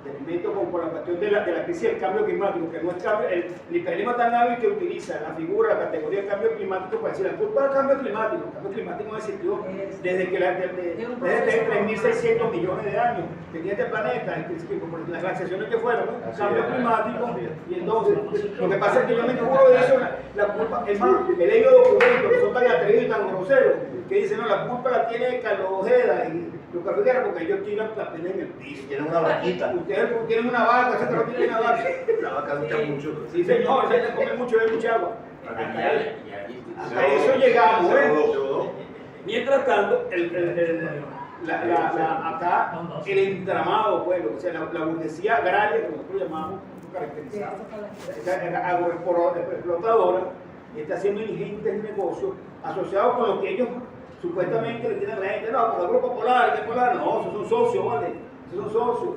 alimentos con la cuestión de la crisis del cambio climático, que no es cambio, el imperialismo tan hábil que utiliza la figura, la categoría del cambio climático para decir la culpa del cambio climático. El cambio climático no existió desde que desde 3.600 millones de años que tiene este planeta, por las glaciaciones que fueron, ¿no? Cambio climático, y entonces lo que pasa es que yo me juro de eso, la culpa, es más, he leído documentos que son tan atrevidos y tan groseros, que dicen, no, la culpa la tiene Carlos Ojeda y Lucas Figueroa, porque ellos tiran la pena en el piso. Tienen una vaquita. Ustedes tienen una vaca, ese no tiene una vaca. La vaca gusta mucho. Sí, señor, se come mucho, bebe mucha agua. Hasta eso llegamos, ¿eh? Mientras tanto, acá el entramado, bueno, o sea, la burguesía agraria, que nosotros llamamos, caracterizada, agroexplotadora, está haciendo ingentes negocios asociados con lo que ellos supuestamente le tienen a la gente. No, para el Grupo Popular, ¿qué Popular? No, esos son socios, ¿vale? Esos son socios.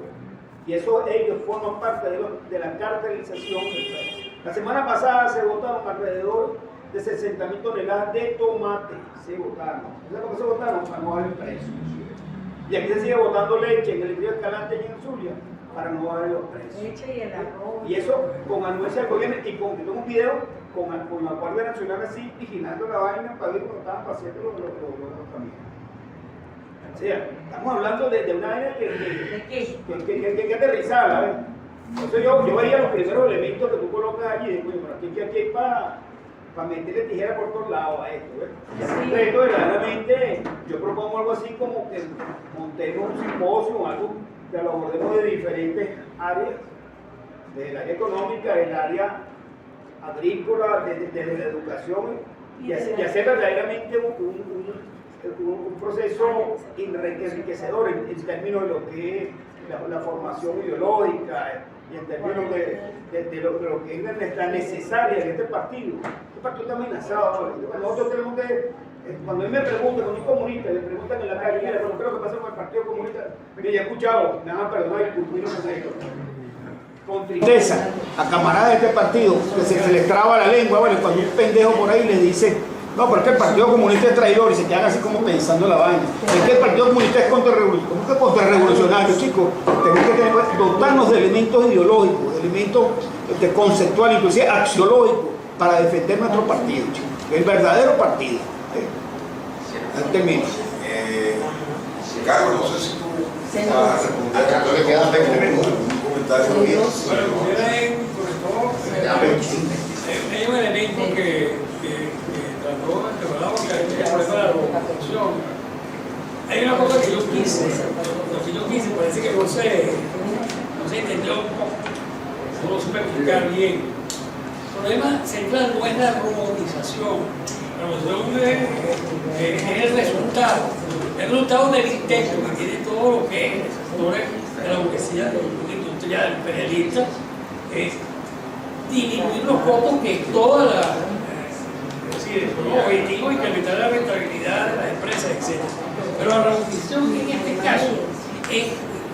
Y eso ellos forman parte de la cartelización del país. La semana pasada se votaron alrededor de 60.000 toneladas de tomate. Se votaron. ¿Sabes por qué se votaron? Para no bajar el precio. Y aquí se sigue votando leche en el río Escalante y en Zulia para no bajar los precios. Leche y el arroz. Y eso con anuencia del gobierno y con un video con la Guardia Nacional así vigilando la vaina para ver cómo estaban haciendo los caminos. O sea, estamos hablando de una vaina que hay que aterrizar, ¿sabes? Entonces yo veía los primeros elementos que tú colocas allí y digo, bueno, aquí hay para meterle tijera por todos lados a esto, ¿ves? Y esto verdaderamente yo propongo algo así como que montemos un simposio, algo que lo abordemos de diferentes áreas, del área económica, del área agrícola, de la educación, y hacer verdaderamente un proceso enriquecedor en términos de lo que es la formación ideológica y en términos de lo que es la necesaria de este partido. Este partido está amenazado. Nosotros tenemos que, cuando a mí me preguntan, cuando un comunista le preguntan en la calle, mira, ¿qué es lo que pasa con el Partido Comunista? Mira, ya he escuchado, me van a perdonar el culpino con esto. Con tristeza a camaradas de este partido que se les traba la lengua, bueno, cuando un pendejo por ahí les dice, no, pero es que el Partido Comunista es traidor, y se quedan así como pensando la vaina. Es que el Partido Comunista es contrarrevolucionario. ¿Cómo que contrarrevolucionario, chicos? Tenemos que dotarnos de elementos ideológicos, de elementos conceptuales, inclusive axiológicos, para defender nuestro partido, chicos. El verdadero partido. Termino. Carlos, no sé si tú vas a responder. Un comentario bien. Hay un elemento que trató el problema de la robotización. Hay una cosa que yo quise, parece que no se entendió un poco, no lo supe explicar bien. El problema central no es la robotización. La robotización es el resultado del intento que tiene todo lo que es el sector de la burguesía industrial imperialista, es disminuir los costos que toda la los objetivos incrementar la rentabilidad de las empresas, etc. Pero la robotización en este caso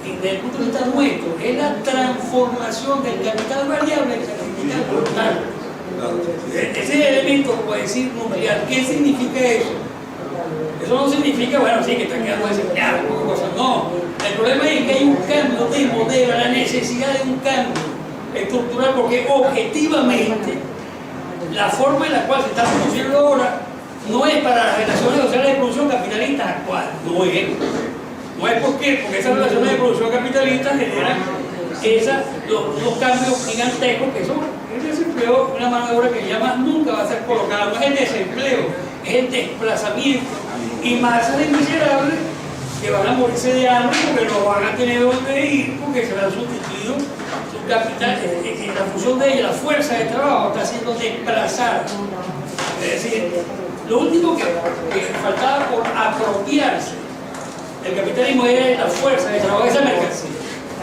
desde el punto de vista nuestro es la transformación del capital variable en capital total. Ese es el elemento, como decir, nuclear. ¿Qué significa eso? Eso no significa, bueno, sí, que están quedando desempleados, no. El problema es que hay un cambio de modelo, la necesidad de un cambio estructural, porque objetivamente la forma en la cual se está produciendo ahora no es para las relaciones sociales de producción capitalistas actuales, no es. No es porque esas relaciones de producción capitalistas generan los cambios gigantescos que son el desempleo, una mano de obra que ya más nunca va a ser colocada, no es el desempleo, es el desplazamiento y masas de miserables que van a morirse de hambre porque no van a tener dónde ir porque se han sustituido su capital, en la función de ella, la fuerza de trabajo está siendo desplazada. Es decir, lo último que faltaba por apropiarse del capitalismo era la fuerza de trabajo, esa mercancía.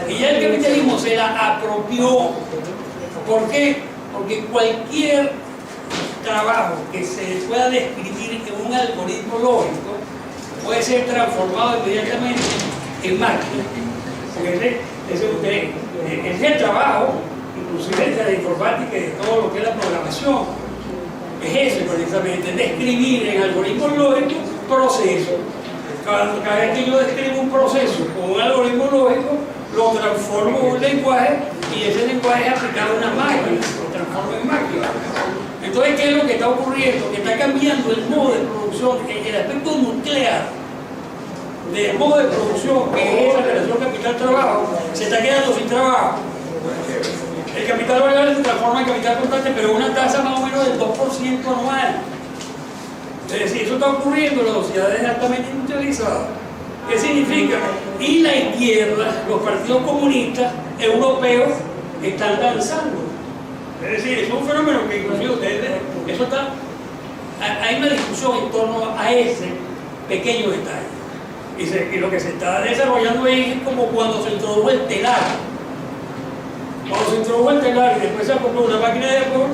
Y ya el capitalismo se la apropió. ¿Por qué? Porque cualquier trabajo que se pueda describir en un algoritmo lógico puede ser transformado inmediatamente en máquina. Porque ese es el trabajo, inclusive de la informática y de todo lo que es la programación. Es eso precisamente, describir en algoritmos lógicos procesos. Cada vez que yo describo un proceso con un algoritmo lógico, lo transformo en un lenguaje y ese lenguaje es aplicado a una máquina, lo transformo en máquina. Entonces, ¿qué es lo que está ocurriendo? Que está cambiando el modo de producción, el aspecto nuclear del modo de producción, que es esa relación capital-trabajo, se está quedando sin trabajo. El capital variable se transforma en capital constante, pero a una tasa más o menos del 2% anual. Es decir, eso está ocurriendo en las sociedades altamente industrializadas. ¿Qué significa? Y la izquierda, los partidos comunistas europeos están danzando. Es decir, es un fenómeno que inclusive ustedes, eso está, hay una discusión en torno a ese pequeño detalle. Y lo que se está desarrollando ahí es como cuando se introdujo el telar. Cuando se introdujo el telar y después se compró una máquina de vapor,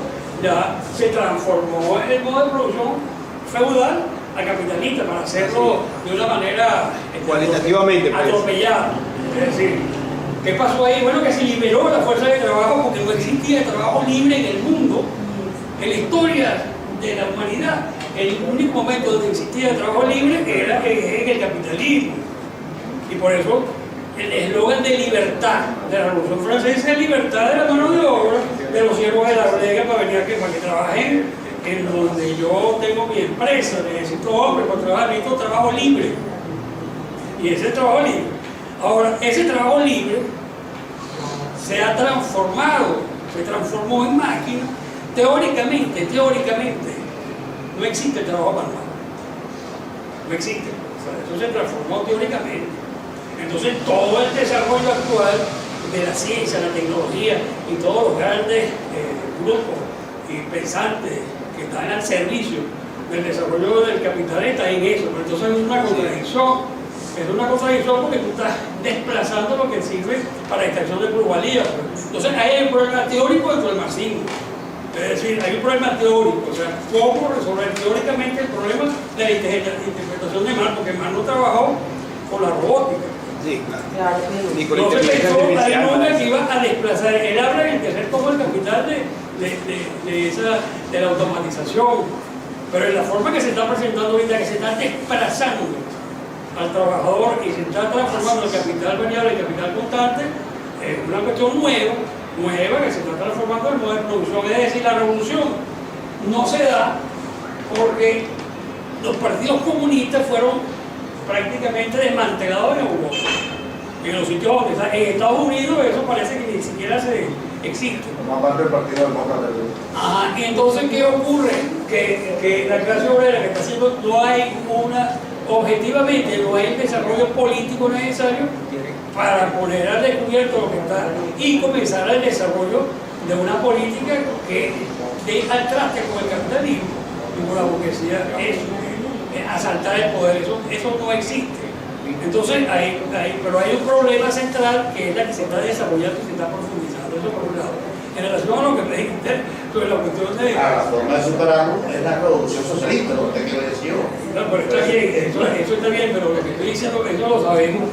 ya se transformó el modo de producción feudal a capitalista para hacerlo de una manera cualitativamente atropellada. Es decir, ¿qué pasó ahí? Bueno, que se liberó la fuerza de trabajo porque no existía trabajo libre en el mundo. En la historia de la humanidad, el único momento donde existía trabajo libre era en el capitalismo. Y por eso el eslogan de libertad de la Revolución Francesa es libertad de la mano de obra de los siervos de la bodega para que trabajen en donde yo tengo mi empresa. Necesito hombres para trabajar, necesito trabajo libre. Y ese es el trabajo libre. Ahora, ese trabajo libre se ha transformado, se transformó en máquina. Teóricamente, no existe el trabajo manual. No existe. O sea, eso se transformó teóricamente. Entonces, todo el desarrollo actual de la ciencia, la tecnología y todos los grandes grupos y pensantes que están al servicio del desarrollo del capital está en eso. Pero entonces es una contradicción. Es una contradicción porque tú estás desplazando lo que sirve para la extracción de plusvalía. Entonces, ahí hay un problema teórico dentro del marxismo. Es decir, hay un problema teórico, o sea, cómo resolver teóricamente el problema de la interpretación de Marx, porque Marx no trabajó con la robótica. Sí, Claro. Entonces pensó la dinámica que iba a desplazar. Él habla en el tercer tomo del capital de la automatización, pero en la forma que se está presentando ahorita, que se está desplazando al trabajador y se está transformando el capital variable en capital constante, es una cuestión nueva que se está transformando en modo de producción. Es decir, la revolución no se da porque los partidos comunistas fueron prácticamente desmantelados en Europa, en los sitios donde está. En Estados Unidos eso parece que ni siquiera existe. Como parte del Partido Demócrata. Ajá, y entonces ¿qué ocurre? Que la clase obrera que está haciendo, no hay objetivamente no hay el desarrollo político necesario para poner al descubierto lo que está y comenzar el desarrollo de una política que dé al traste con el capitalismo y con la burguesía, asaltar el poder, eso no existe. Entonces, pero hay un problema central que es la que se está desarrollando y se está profundizando, eso por un lado. En relación a lo que me dijiste sobre la cuestión de... La forma de superarlo es la revolución socialista, lo que quiero decir yo. No, pero está bien, eso está bien, pero lo que estoy diciendo, eso lo sabemos.